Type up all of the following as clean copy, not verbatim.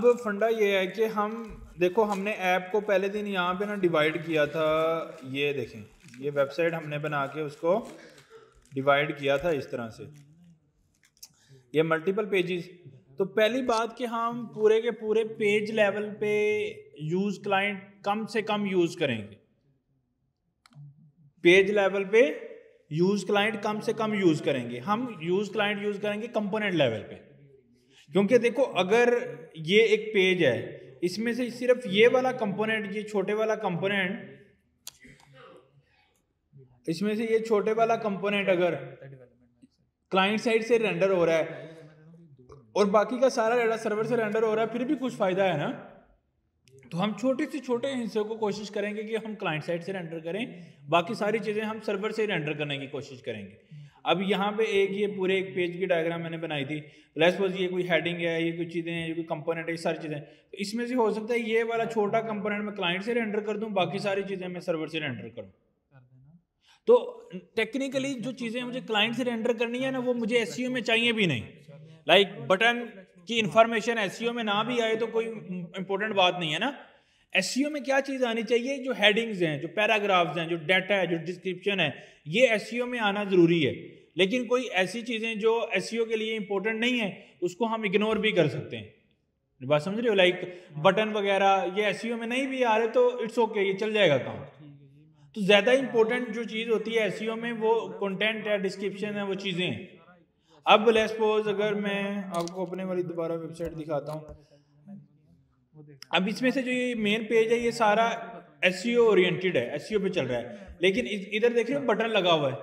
अब फंडा ये है कि हम देखो, हमने ऐप को पहले दिन यहाँ पे ना डिवाइड किया था। ये देखें, ये वेबसाइट हमने बना के उसको डिवाइड किया था इस तरह से, ये मल्टीपल पेजेस। तो पहली बात कि हम पूरे के पूरे पेज लेवल पे यूज क्लाइंट कम से कम यूज करेंगे। पेज लेवल पे यूज क्लाइंट कम से कम यूज करेंगे। हम यूज क्लाइंट यूज करेंगे कंपोनेंट लेवल पे, क्योंकि देखो अगर ये एक पेज है, इसमें से सिर्फ ये वाला कंपोनेंट, ये छोटे वाला कंपोनेंट, इसमें से ये छोटे वाला कंपोनेंट अगर क्लाइंट साइड से रेंडर हो रहा है और बाकी का सारा डाटा सर्वर से रेंडर हो रहा है, फिर भी कुछ फायदा है ना। तो हम छोटे से छोटे हिस्से को कोशिश करेंगे कि हम क्लाइंट साइड से रेंडर करें, बाकी सारी चीजें हम सर्वर से रेंडर करने की कोशिश करेंगे। अब यहाँ पे ये पूरे एक पेज की डायग्राम मैंने बनाई थी। लेट्स सपोज ये कोई हेडिंग है, ये कुछ चीजें हैं, ये कोई कंपोनेंट है, ये सारी चीजें। तो इसमें से हो सकता है ये वाला छोटा कंपोनेंट मैं क्लाइंट से रेंडर कर दूं, बाकी सारी चीजें मैं सर्वर से रेंडर करूं। तो टेक्निकली जो चीजें मुझे क्लाइंट से रेंडर करनी है ना, वो मुझे एसईओ में चाहिए भी नहीं। लाइक बटन की इंफॉर्मेशन एसईओ में ना भी आए तो कोई इंपॉर्टेंट बात नहीं है ना। एसईओ में क्या चीज आनी चाहिए? जो हेडिंग्स हैं, जो पैराग्राफ्स हैं, जो डाटा है, जो डिस्क्रिप्शन है, ये एसईओ में आना जरूरी है। लेकिन कोई ऐसी चीजें जो एसईओ के लिए इंपॉर्टेंट नहीं है, उसको हम इग्नोर भी कर सकते हैं। बात समझ रहे हो? लाइक बटन वगैरह ये एसईओ में नहीं भी आ रहे तो इट्स ओके, ये चल जाएगा काम। तो ज्यादा इंपॉर्टेंट जो चीज होती है एसईओ में, वो कंटेंट है, डिस्क्रिप्शन है, वो चीजें हैं। अब लेट्स सपोज अगर मैं आपको अपने वाली दोबारा वेबसाइट दिखाता हूँ। अब इसमें से जो ये मेन पेज है, ये सारा एसईओ ओरिएंटेड है, एसईओ पे चल रहा है। लेकिन इधर देख रहे हो बटन लगा हुआ है।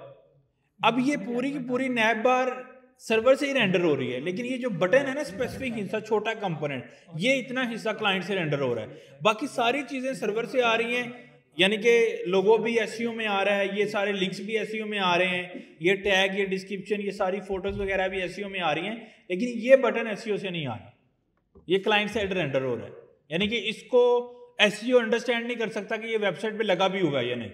अब ये पूरी की पूरी नैप बार सर्वर से ही रेंडर हो रही है, लेकिन ये जो बटन है ना, स्पेसिफिक हिस्सा, छोटा कंपोनेंट, ये इतना हिस्सा क्लाइंट से रेंडर हो रहा है। बाकी सारी चीजें सर्वर से आ रही हैं, यानी कि लोगो भी एसईओ में आ रहा है, ये सारे लिंक्स भी एसईओ में आ रहे हैं, ये टैग, ये डिस्क्रिप्शन, ये सारी फोटोज वगैरह भी एसईओ में आ रही हैं। लेकिन ये बटन एसईओ से नहीं आ रहा, ये क्लाइंट साइड रेंडर हो रहा है। यानी कि इसको एसईओ अंडरस्टैंड नहीं कर सकता कि ये वेबसाइट पे लगा भी होगा या नहीं।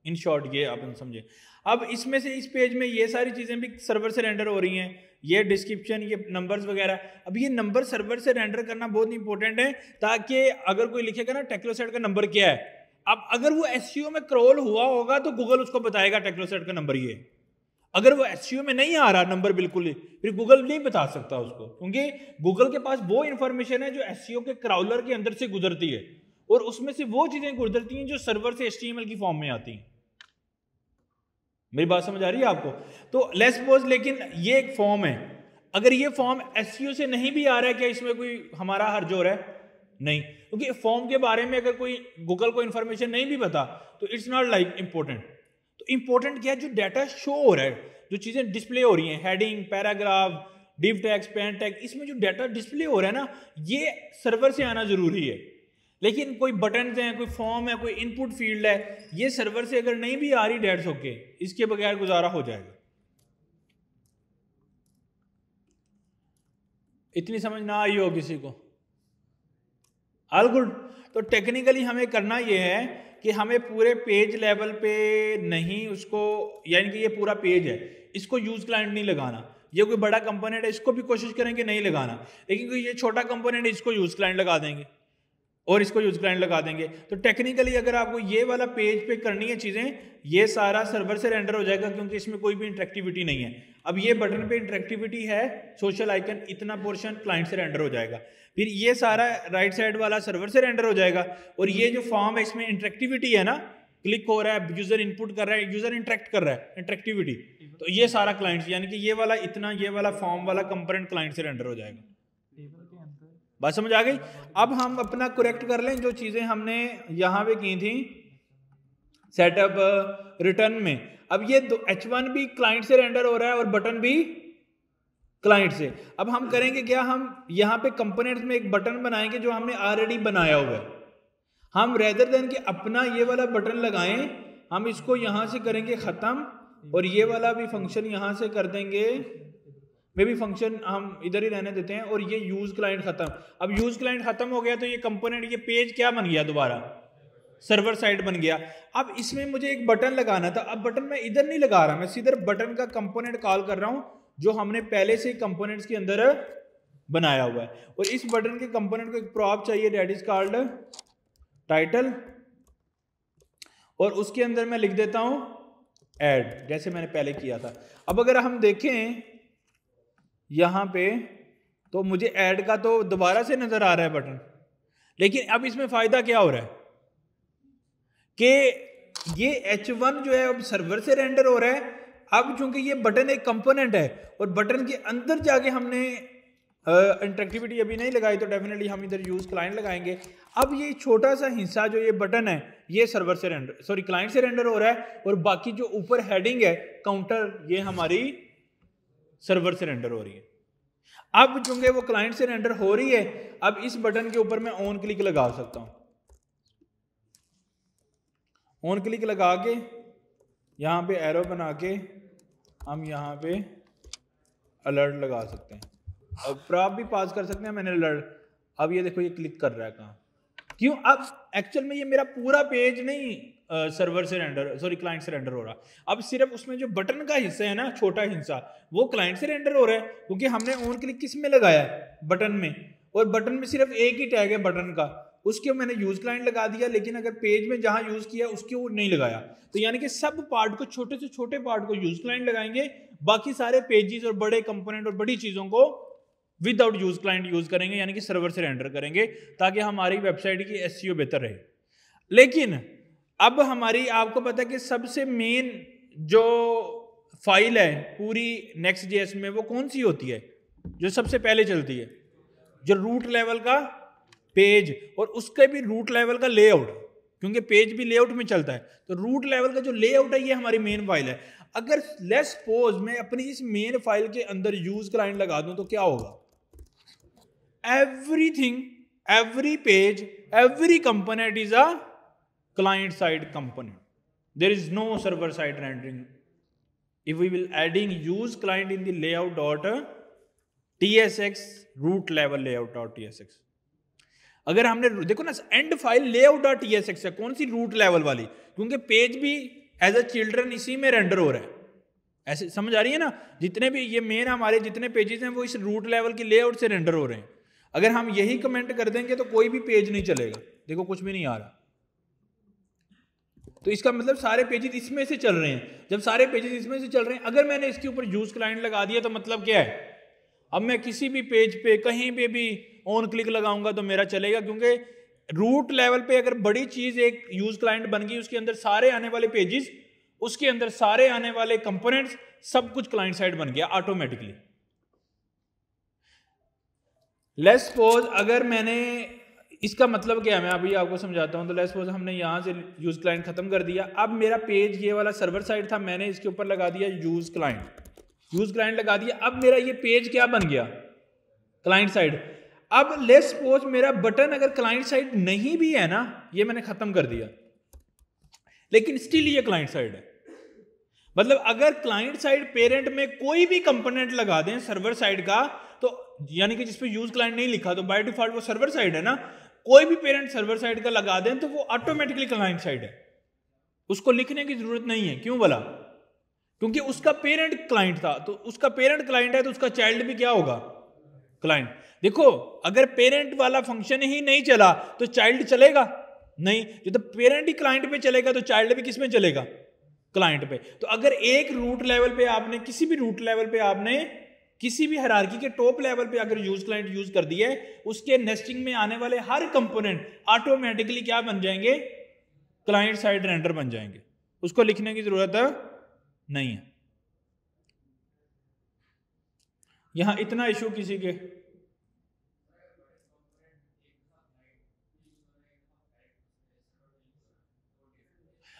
इन शॉर्ट ये आप समझे। अब इसमें से इस पेज में ये सारी चीजें भी सर्वर से रेंडर हो रही हैं, ये डिस्क्रिप्शन, ये नंबर्स वगैरह। अब ये नंबर सर्वर से रेंडर करना बहुत इंपॉर्टेंट है, ताकि अगर कोई लिखेगा ना टेक्नोसाइट का नंबर क्या है, अब अगर वो एसईओ में क्रॉल हुआ होगा तो गूगल उसको बताएगा टेक्नोसाइट का नंबर ये। अगर वो एसईओ में नहीं आ रहा नंबर बिल्कुल ही, फिर गूगल नहीं बता सकता उसको, क्योंकि गूगल के पास वो इंफॉर्मेशन है जो एसईओ के क्राउलर के अंदर से गुजरती है, और उसमें से वो चीजें गुजरती हैं जो सर्वर से एचटीएमएल की फॉर्म में आती हैं। मेरी बात समझ आ रही है आपको? तो लेट्स सपोज, लेकिन ये एक फॉर्म है, अगर ये फॉर्म एसईओ से नहीं भी आ रहा है, क्या इसमें कोई हमारा हर्ज हो रहा है? नहीं, क्योंकि फॉर्म के बारे में अगर कोई गूगल को इंफॉर्मेशन नहीं भी पता तो इट्स नॉट लाइक इंपॉर्टेंट। तो इंपॉर्टेंट क्या है? जो डाटा शो हो रहा है, जो चीजें डिस्प्ले हो रही हैं, heading, paragraph, div tag, span tag, इसमें जो डाटा डिस्प्ले हो रहा है ना, ये सर्वर से आना जरूरी है। लेकिन कोई बटन हैं, कोई फॉर्म है, कोई इनपुट फील्ड है, ये सर्वर से अगर नहीं भी आ रही, डेट्स ओके, इसके बगैर गुजारा हो जाएगा। इतनी समझ ना आई हो किसी को? All good. तो टेक्निकली हमें करना यह है कि हमें पूरे पेज लेवल पे नहीं उसको, यानी कि ये पूरा पेज है, इसको यूज क्लाइंट नहीं लगाना। ये कोई बड़ा कंपोनेंट है, इसको भी कोशिश करेंगे नहीं लगाना, लेकिन कोई ये छोटा कंपोनेंट है, इसको यूज क्लाइंट लगा देंगे और इसको यूज क्लाइंट लगा देंगे। तो टेक्निकली अगर आपको ये वाला पेज पे करनी है चीजें, ये सारा सर्वर से रेंडर हो जाएगा, क्योंकि इसमें कोई भी इंटरेक्टिविटी नहीं है। अब ये बटन पे इंटरेक्टिविटी है, सोशल आइकन, इतना पोर्शन क्लाइंट से रेंडर हो जाएगा। फिर ये सारा राइट साइड वाला सर्वर से रेंडर हो जाएगा, और ये जो फॉर्म है इसमें इंटरेक्टिविटी है ना, क्लिक हो रहा है, यूजर इनपुट कर रहा है, यूजर इंटरेक्ट कर रहा है, इंटरेक्टिविटी, तो ये सारा क्लाइंट, यानी कि ये वाला इतना, ये वाला फॉर्म वाला कंपोनेंट क्लाइंट से रेंडर हो जाएगा। बात समझ आ गई? अब हम अपना करेक्ट कर लें जो चीजें हमने यहां पे की थी सेटअप रिटर्न में। अब ये H1 भी क्लाइंट से रेंडर हो रहा है और बटन भी क्लाइंट से। अब हम करेंगे क्या, हम यहां पे कंपोनेंट्स में एक बटन बनाएंगे जो हमने ऑलरेडी बनाया हुआ है। हम रेदर देन कि अपना ये वाला बटन लगाएं, हम इसको यहां से करेंगे खत्म, और ये वाला भी फंक्शन यहां से कर देंगे, मे भी फंक्शन हम इधर ही रहने देते हैं, और ये यूज क्लाइंट खत्म। अब यूज क्लाइंट खत्म हो गया तो ये कंपोनेंट, ये पेज क्या बन गया? दोबारा सर्वर साइड बन गया। अब इसमें मुझे एक बटन लगाना था, अब बटन मैं इधर नहीं लगा रहा, मैं सीधे बटन का कंपोनेंट कॉल कर रहा हूं जो हमने पहले से ही कंपोनेंट्स के अंदर बनाया हुआ है। और इस बटन के कंपोनेंट को एक प्रॉप चाहिए, दैट इज कॉल्ड टाइटल, और उसके अंदर मैं लिख देता हूं ऐड, जैसे मैंने पहले किया था। अब अगर हम देखें यहां पे तो मुझे ऐड का तो दोबारा से नजर आ रहा है बटन, लेकिन अब इसमें फायदा क्या हो रहा है कि ये H1 जो है अब सर्वर से रेंडर हो रहा है। अब चूंकि ये बटन एक कंपोनेंट है और बटन के अंदर जाके हमने इंटरेक्टिविटी अभी नहीं लगाई, तो डेफिनेटली हम इधर यूज क्लाइंट लगाएंगे। अब ये छोटा सा हिस्सा जो ये बटन है ये सर्वर से रेंडर, सॉरी क्लाइंट से रेंडर हो रहा है, और बाकी जो ऊपर हेडिंग है काउंटर ये हमारी सर्वर से रेंडर हो रही है। अब चूंकि वो क्लाइंट से रेंडर हो रही है, अब इस बटन के ऊपर मैं ऑन क्लिक लगा सकता हूं। ऑन क्लिक लगा के यहां पे एरो बना के हम यहां पे अलर्ट लगा सकते हैं, और प्रॉप भी पास कर सकते हैं मैंने अलर्ट। अब ये देखो ये क्लिक कर रहा है कहां, क्यों? अब एक्चुअल में ये मेरा पूरा पेज नहीं सर्वर से रेंडर, सॉरी क्लाइंट से रेंडर हो रहा, अब सिर्फ उसमें जो बटन का हिस्सा है ना, छोटा हिस्सा, वो क्लाइंट से रेंडर हो रहा है, क्योंकि हमने ऑन क्लिक किस में लगाया है? बटन में, और बटन में सिर्फ एक ही टैग है बटन का, उसके मैंने यूज क्लाइंट लगा दिया, लेकिन अगर पेज में जहां यूज किया उसके वो नहीं लगाया। तो यानी कि सब पार्ट को, छोटे से छोटे पार्ट को यूज क्लाइंट लगाएंगे, बाकी सारे पेजेस और बड़े कंपोनेंट और बड़ी चीजों को विदाउट यूज क्लाइंट यूज करेंगे, यानी कि सर्वर से रेंडर करेंगे, ताकि हमारी वेबसाइट की एसईओ बेहतर रहे। लेकिन अब हमारी, आपको पता है कि सबसे मेन जो फाइल है पूरी Next.js में वो कौन सी होती है जो सबसे पहले चलती है? जो रूट लेवल का पेज, और उसके भी रूट लेवल का लेआउट, क्योंकि पेज भी लेआउट में चलता है, तो रूट लेवल का जो लेआउट है ये हमारी मेन फाइल है। अगर लेट्स सपोज मैं अपनी इस मेन फाइल के अंदर यूज क्लाइंट लगा दूं तो क्या होगा? Everything, every page, every component is a client side component. There is no server side rendering. If we will adding use client in the layout dot tsx root level layout dot tsx, अगर हमने देखो ना and file layout dot tsx है, कौन सी? Root level वाली, क्योंकि page भी as a children इसी में रेंडर हो रहा है। ऐसे समझ आ रही है ना? जितने भी ये मेन हमारे जितने पेजेस हैं वो इस रूट लेवल की लेआउट से रेंडर हो रहे हैं। अगर हम यही कमेंट कर देंगे तो कोई भी पेज नहीं चलेगा, देखो कुछ भी नहीं आ रहा, तो इसका मतलब सारे पेजेस इसमें से चल रहे हैं। जब सारे पेजेस इसमें से चल रहे हैं, अगर मैंने इसके ऊपर यूज क्लाइंट लगा दिया तो मतलब क्या है? अब मैं किसी भी पेज पे कहीं पे भी ऑन क्लिक लगाऊंगा तो मेरा चलेगा, क्योंकि रूट लेवल पे अगर बड़ी चीज एक यूज क्लाइंट बन गई, उसके अंदर सारे आने वाले पेजेस, उसके अंदर सारे आने वाले कंपोनेंट्स, सब कुछ क्लाइंट साइड बन गया ऑटोमेटिकली। लेट्स सपोज अगर मैंने, इसका मतलब क्या है मैं अभी आपको समझाता हूं। तो लेट्स सपोज हमने यहां से यूज क्लाइंट खत्म कर दिया, अब मेरा पेज ये वाला सर्वर साइड था, मैंने इसके ऊपर लगा दिया यूज क्लाइंट, यूज क्लाइंट लगा दिया। अब मेरा ये पेज क्या बन गया? Client side. अब लेट्स सपोज मेरा बटन अगर क्लाइंट साइड नहीं भी है ना, ये मैंने खत्म कर दिया, लेकिन स्टिल ये क्लाइंट साइड है। मतलब अगर क्लाइंट साइड पेरेंट में कोई भी कंपोनेंट लगा दें सर्वर साइड का, तो यानी कि जिसपे यूज क्लाइंट नहीं लिखा, तो बाय डिफॉल्ट वो सर्वर साइड है ना, कोई भी पेरेंट सर्वर साइड का लगा दें तो वो ऑटोमेटिकली क्लाइंट साइड है, उसको लिखने की जरूरत नहीं है। क्यों बोला? क्योंकि उसका पेरेंट क्लाइंट था, तो उसका पेरेंट क्लाइंट है तो उसका चाइल्ड भी क्या होगा? क्लाइंट। देखो अगर पेरेंट वाला फंक्शन ही नहीं चला तो चाइल्ड चलेगा नहीं, जो तो पेरेंट ही क्लाइंट पे चलेगा तो चाइल्ड भी किस में चलेगा? क्लाइंट पे। तो अगर एक रूट लेवल पे आपने, किसी भी रूट लेवल पे आपने किसी भी हायरार्की के टॉप लेवल पे अगर यूज क्लाइंट यूज कर दिया है, उसके नेस्टिंग में आने वाले हर कंपोनेंट ऑटोमेटिकली क्या बन जाएंगे? क्लाइंट साइड रेंडर बन जाएंगे, उसको लिखने की जरूरत नहीं है। यहां इतना इशू किसी के,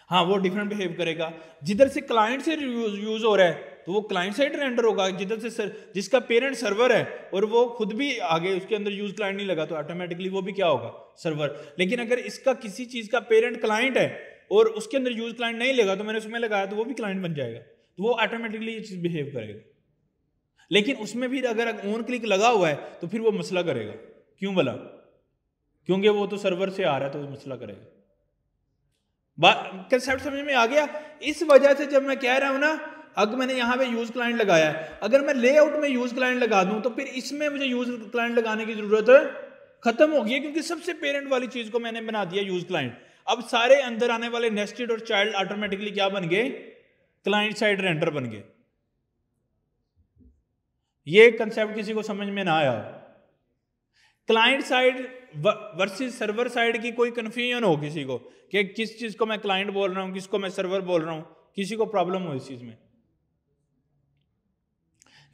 हाँ वो डिफरेंट बिहेव करेगा। जिधर से क्लाइंट से यूज हो रहा है तो वो क्लाइंट साइड रेंडर होगा, जिधर से जिसका पेरेंट सर्वर है और वो खुद भी आगे उसके अंदर यूज क्लाइंट नहीं लगा तो ऑटोमेटिकली वो भी क्या होगा? सर्वर। लेकिन अगर इसका किसी चीज का पेरेंट क्लाइंट है और उसके अंदर यूज क्लाइंट नहीं लगा तो मैंने उसमें लगाया तो वो भी क्लाइंट बन जाएगा, तो वो ऑटोमेटिकली ये चीज बिहेव करेगा। लेकिन उसमें भी अगर ऑन क्लिक लगा हुआ है तो फिर वो मसला करेगा। क्यों बोला? क्योंकि वो तो सर्वर से आ रहा है तो वो मसला करेगा। कंसेप्ट समझ में आ गया? इस वजह से जब मैं कह रहा हूं ना अगर मैंने यहाँ पे यूज क्लाइंट लगाया है, अगर मैं लेआउट में यूज क्लाइंट लगा दूं तो फिर इसमें मुझे यूज क्लाइंट लगाने की जरूरत खत्म हो गई है, क्योंकि सबसे पेरेंट वाली चीज को मैंने बना दिया यूज क्लाइंट। अब सारे अंदर आने वाले नेस्टेड और चाइल्ड ऑटोमेटिकली क्या बन गए, क्लाइंट साइड रेंडर बन गए। ये कंसेप्ट किसी को समझ में ना आया, client side versus server side की कोई कंफ्यूजन हो किसी को कि किस चीज को मैं क्लाइंट बोल रहा हूं, किसको मैं सर्वर बोल रहा हूं, किसी को प्रॉब्लम हो इस चीज में,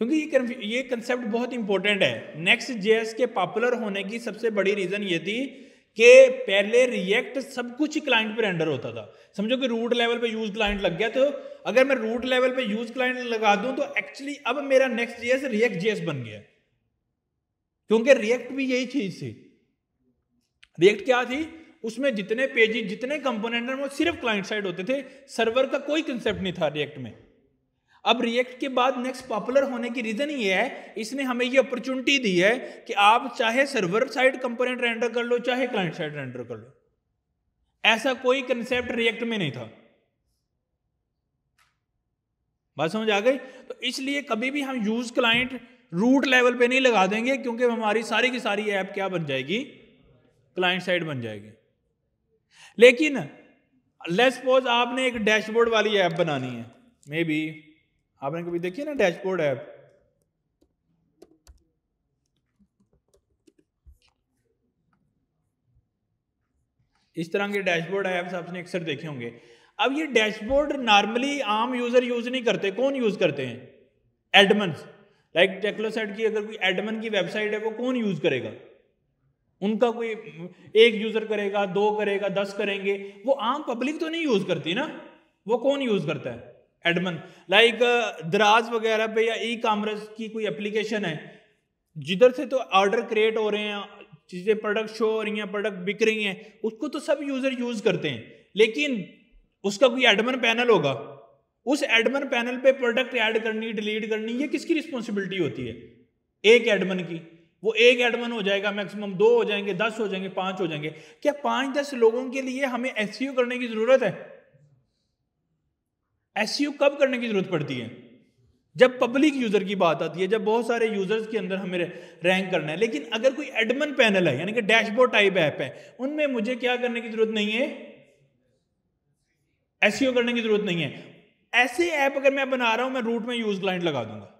क्योंकि ये कंसेप्ट बहुत इंपॉर्टेंट है। नेक्स्ट जेएस के पॉपुलर होने की सबसे बड़ी रीजन ये थी कि पहले रिएक्ट सब कुछ ही क्लाइंट पे रेंडर होता था। समझो कि रूट लेवल पे यूज क्लाइंट लग गया, तो अगर मैं रूट लेवल पे यूज क्लाइंट लगा दूं तो एक्चुअली अब मेरा नेक्स्ट जेएस रिएक्ट जेएस बन गया, क्योंकि रिएक्ट भी यही चीज थी। रिएक्ट क्या थी, उसमें जितने पेजेस जितने कंपोनेंट हैं वो सिर्फ क्लाइंट साइड होते थे, सर्वर का कोई कंसेप्ट नहीं था रिएक्ट में। अब रिएक्ट के बाद नेक्स्ट पॉपुलर होने की रीजन ये है, इसने हमें ये अपॉर्चुनिटी दी है कि आप चाहे सर्वर साइड कंपोनेंट रेंडर कर लो चाहे क्लाइंट साइड रेंडर कर लो, ऐसा कोई कंसेप्ट रिएक्ट में नहीं था। बात समझ आ गई? तो इसलिए कभी भी हम यूज क्लाइंट रूट लेवल पे नहीं लगा देंगे, क्योंकि हमारी सारी की सारी ऐप क्या बन जाएगी, क्लाइंट साइड बन जाएगी। लेकिन लेट्स सपोज आपने एक डैशबोर्ड वाली ऐप बनानी है, मे बी आपने कभी देखी है ना डैशबोर्ड ऐप, इस तरह के डैशबोर्ड ऐप्स आपने अक्सर देखे होंगे। अब ये डैशबोर्ड नॉर्मली आम यूजर यूज नहीं करते, कौन यूज करते हैं, एडमन्स। लाइक टेक्नोसेट की अगर कोई एडमन की वेबसाइट है वो कौन यूज करेगा, उनका कोई एक यूजर करेगा, 2 करेगा, 10 करेंगे, वो आम पब्लिक तो नहीं यूज करती ना, वो कौन यूज करता है, एडमन। लाइक दराज वगैरह पे या ई कॉमर्स की कोई एप्लीकेशन है जिधर से तो ऑर्डर क्रिएट हो रहे हैं, चीजें प्रोडक्ट शो हो रही हैं, प्रोडक्ट बिक रही हैं, उसको तो सब यूजर यूज करते हैं, लेकिन उसका कोई एडमन पैनल होगा, उस एडमन पैनल पे प्रोडक्ट ऐड करनी, डिलीट करनी, ये किसकी रिस्पॉन्सिबिलिटी होती है, एक एडमन की। वो एक एडमन हो जाएगा, मैक्सिमम 2 हो जाएंगे, 10 हो जाएंगे, 5 हो जाएंगे। क्या 5-10 लोगों के लिए हमें एसईओ करने की जरूरत है? एसईओ कब करने की जरूरत पड़ती है, जब पब्लिक यूजर की बात आती है, जब बहुत सारे यूजर्स के अंदर हमें रैंक करना है। लेकिन अगर कोई एडमन पैनल है, यानी कि डैशबोर्ड टाइप ऐप है, उनमें मुझे क्या करने की जरूरत नहीं है, एसईओ करने की जरूरत नहीं है। ऐसे ऐप अगर मैं बना रहा हूं, मैं रूट में यूज क्लाइंट लगा दूंगा,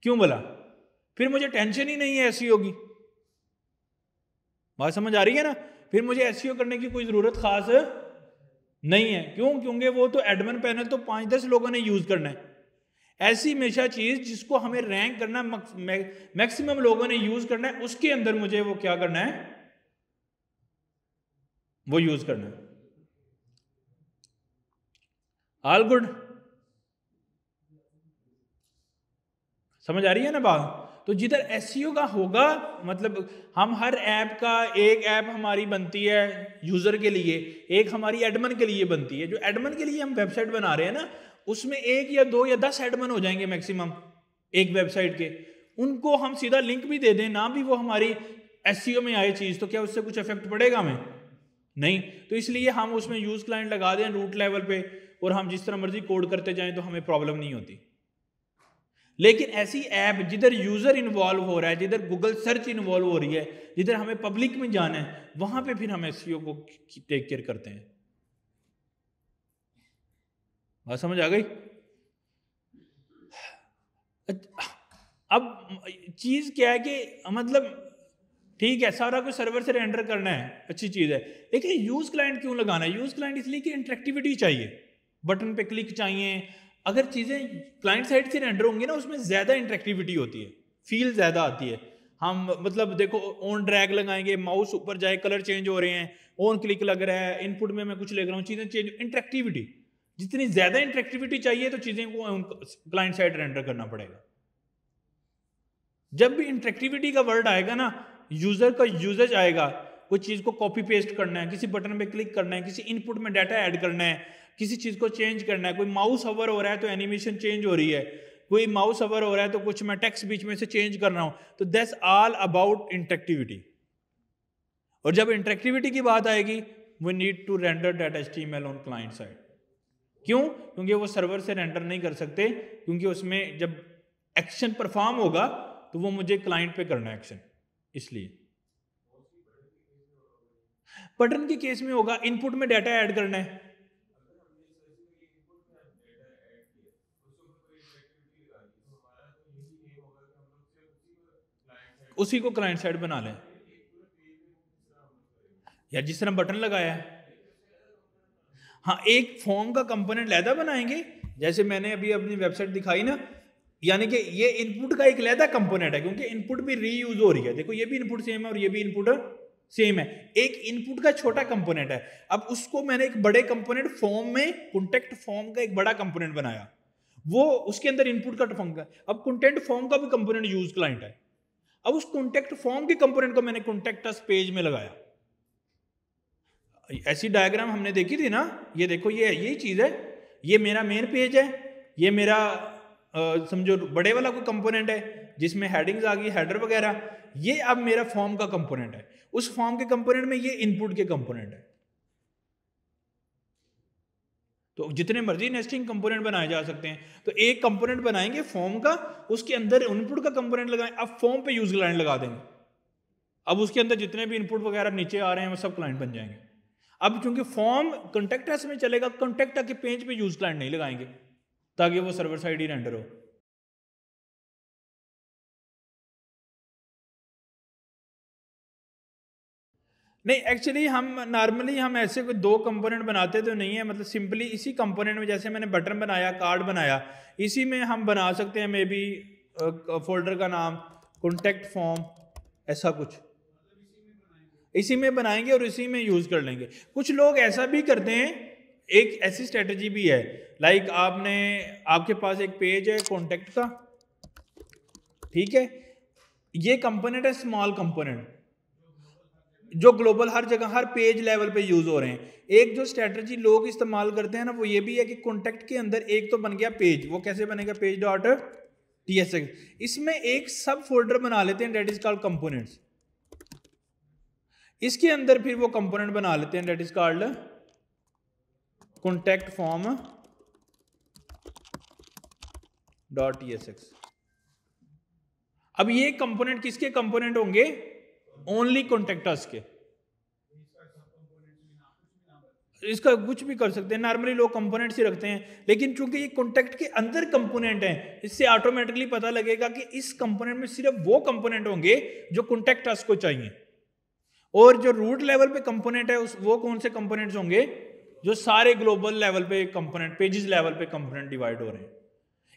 क्यों बोला, फिर मुझे टेंशन ही नहीं है एसईओ की। बात समझ आ रही है ना? फिर मुझे एसईओ करने की कोई जरूरत खास नहीं है। क्यों? क्योंकि वो तो एडमन पैनल तो 5-10 लोगों ने यूज करना है। ऐसी हमेशा चीज जिसको हमें रैंक करना, मैक्सिमम लोगों ने यूज करना है, उसके अंदर मुझे वो क्या करना है, वो यूज करना है। All good? समझ आ रही है ना बात? तो जिधर एसईओ का होगा, मतलब हम हर ऐप का, एक ऐप हमारी बनती है यूजर के लिए, एक हमारी एडमन के लिए बनती है। जो एडमन के लिए हम वेबसाइट बना रहे हैं ना, उसमें 1 या 2 या 10 एडमन हो जाएंगे मैक्सिमम एक वेबसाइट के। उनको हम सीधा लिंक भी दे दें ना, भी वो हमारी एसईओ में आए चीज, तो क्या उससे कुछ इफेक्ट पड़ेगा हमें? नहीं। तो इसलिए हम उसमें यूज क्लाइंट लगा दें रूट लेवल पे, और हम जिस तरह मर्जी कोड करते जाएं तो हमें प्रॉब्लम नहीं होती। लेकिन ऐसी ऐप जिधर यूजर इन्वॉल्व हो रहा है, जिधर गूगल सर्च इन्वॉल्व हो रही है, जिधर हमें पब्लिक में जाना है, वहां पे फिर हम एसईओ को टेक केयर करते हैं। बात समझ आ गई? अब चीज क्या है कि मतलब ठीक है, सारा कुछ सर्वर से रेंडर करना है, अच्छी चीज है, लेकिन यूज क्लाइंट क्यों लगाना है? यूज क्लाइंट इसलिए कि इंटरेक्टिविटी चाहिए, बटन पे क्लिक चाहिए। अगर चीजें क्लाइंट साइड से रेंडर होंगी ना, उसमें ज्यादा इंटरेक्टिविटी होती है, फील ज्यादा आती है। हम मतलब देखो, ऑन ड्रैग लगाएंगे, माउस ऊपर जाए, कलर चेंज हो रहे हैं, ऑन क्लिक लग रहा है, इनपुट में मैं कुछ ले रहा हूँ, चीजें चेंज, इंटरेक्टिविटी। जितनी ज्यादा इंटरेक्टिविटी चाहिए तो चीजें को क्लाइंट साइड रेंडर करना पड़ेगा। जब भी इंटरेक्टिविटी का वर्ड आएगा ना, यूजर का यूजेज आएगा, कोई चीज को कॉपी पेस्ट करना है, किसी बटन पे क्लिक करना है, किसी इनपुट में डाटा ऐड करना है, किसी चीज को चेंज करना है, कोई माउस हवर हो रहा है तो एनिमेशन चेंज हो रही है, कोई माउस हवर हो रहा है तो कुछ मैं टेक्स्ट बीच में से चेंज कर रहा हूं, तो दैट्स ऑल अबाउट इंटरेक्टिविटी। और जब इंटरेक्टिविटी की बात आएगी, we need to render that HTML on client side. क्यों? क्योंकि वो सर्वर से रेंडर नहीं कर सकते, क्योंकि उसमें जब एक्शन परफॉर्म होगा तो वो मुझे क्लाइंट पे करना है एक्शन। इसलिए बटन के केस में होगा, इनपुट में डाटा ऐड करना है। उसी को क्लाइंट साइड बना लें या जिस तरह बटन लगाया है। हाँ, एक फॉर्म का कंपोनेंट लहदा बनाएंगे, जैसे मैंने अभी अपनी वेबसाइट दिखाई ना, यानी कि ये इनपुट का एक लहदा कंपोनेंट है, क्योंकि इनपुट भी रीयूज हो रही है। देखो ये भी इनपुट सेम है और ये भी इनपुट सेम है, एक इनपुट का छोटा कंपोनेंट है। अब उसको मैंने एक बड़े कंपोनेंट फॉर्म में, कॉन्टेक्ट फॉर्म का एक बड़ा कंपोनेंट बनाया, वो उसके अंदर इनपुट का फॉर्म का। अब कॉन्टेक्ट फॉर्म का भी कंपोनेंट यूज क्लाइंट है। अब उस कॉन्टेक्ट फॉर्म के कंपोनेंट को मैंने कॉन्टेक्ट अस पेज में लगाया। ऐसी डायग्राम हमने देखी थी ना, ये देखो ये यही चीज है, ये मेरा मेन पेज है, ये मेरा समझो बड़े वाला कोई कंपोनेंट है जिसमें हेडिंग्स आ गई, हेडर वगैरह, ये अब मेरा फॉर्म का कंपोनेंट है। उस फॉर्म के कंपोनेंट में ये इनपुट के कंपोनेंट है। तो जितने मर्जी नेस्टिंग कंपोनेंट बनाए जा सकते हैं। तो एक कंपोनेंट बनाएंगे फॉर्म का, उसके अंदर इनपुट का कंपोनेंट लगाएं, अब फॉर्म पे यूज क्लाइंट लगा देंगे। अब उसके अंदर जितने भी इनपुट वगैरह नीचे आ रहे हैं वो सब क्लाइंट बन जाएंगे। अब चूंकि फॉर्म कॉन्टेक्ट अस में चलेगा, कॉन्टेक्ट के पेज पे यूज क्लाइंट नहीं लगाएंगे ताकि वो सर्वर साइड ही रेंडर हो। नहीं, एक्चुअली हम नॉर्मली हम ऐसे कोई दो कंपोनेंट बनाते तो नहीं है, मतलब सिंपली इसी कंपोनेंट में, जैसे मैंने बटन बनाया, कार्ड बनाया, इसी में हम बना सकते हैं मे बी फोल्डर का नाम कॉन्टेक्ट फॉर्म, ऐसा कुछ इसी में बनाएंगे और इसी में यूज कर लेंगे। कुछ लोग ऐसा भी करते हैं, एक ऐसी स्ट्रेटजी भी है, लाइक आपके पास एक पेज है कॉन्टेक्ट का, ठीक है, ये कंपोनेंट है स्मॉल कंपोनेंट जो ग्लोबल हर जगह हर पेज लेवल पे यूज हो रहे हैं। एक जो स्ट्रेटजी लोग इस्तेमाल करते हैं ना, वो ये भी है कि कॉन्टेक्ट के अंदर एक तो बन गया पेज, वो कैसे बनेगा, पेज डॉट tsx, इसमें एक सब फोल्डर बना लेते हैं डेट इज कॉल्ड कंपोनेंट्स, इसके अंदर फिर वो कंपोनेंट बना लेते हैं that is called contact form dot tsx। अब ये कंपोनेंट किसके कंपोनेंट होंगे, ओनली कॉन्टेक्टर्स के, इसका कुछ भी कर सकते हैं। नॉर्मली लोग कंपोनेंट्स ही रखते हैं, लेकिन चूंकि ये कॉन्टेक्ट के अंदर कंपोनेंट है, इससे ऑटोमेटिकली पता लगेगा कि इस कंपोनेंट में सिर्फ वो कंपोनेंट होंगे जो कॉन्टेक्टर्स को चाहिए, और जो रूट लेवल पे कंपोनेंट है वो कौन से कंपोनेंट्स होंगे, जो सारे ग्लोबल लेवल पे कंपोनेंट, पेजेस लेवल पे कंपोनेंट डिवाइड हो रहे हैं।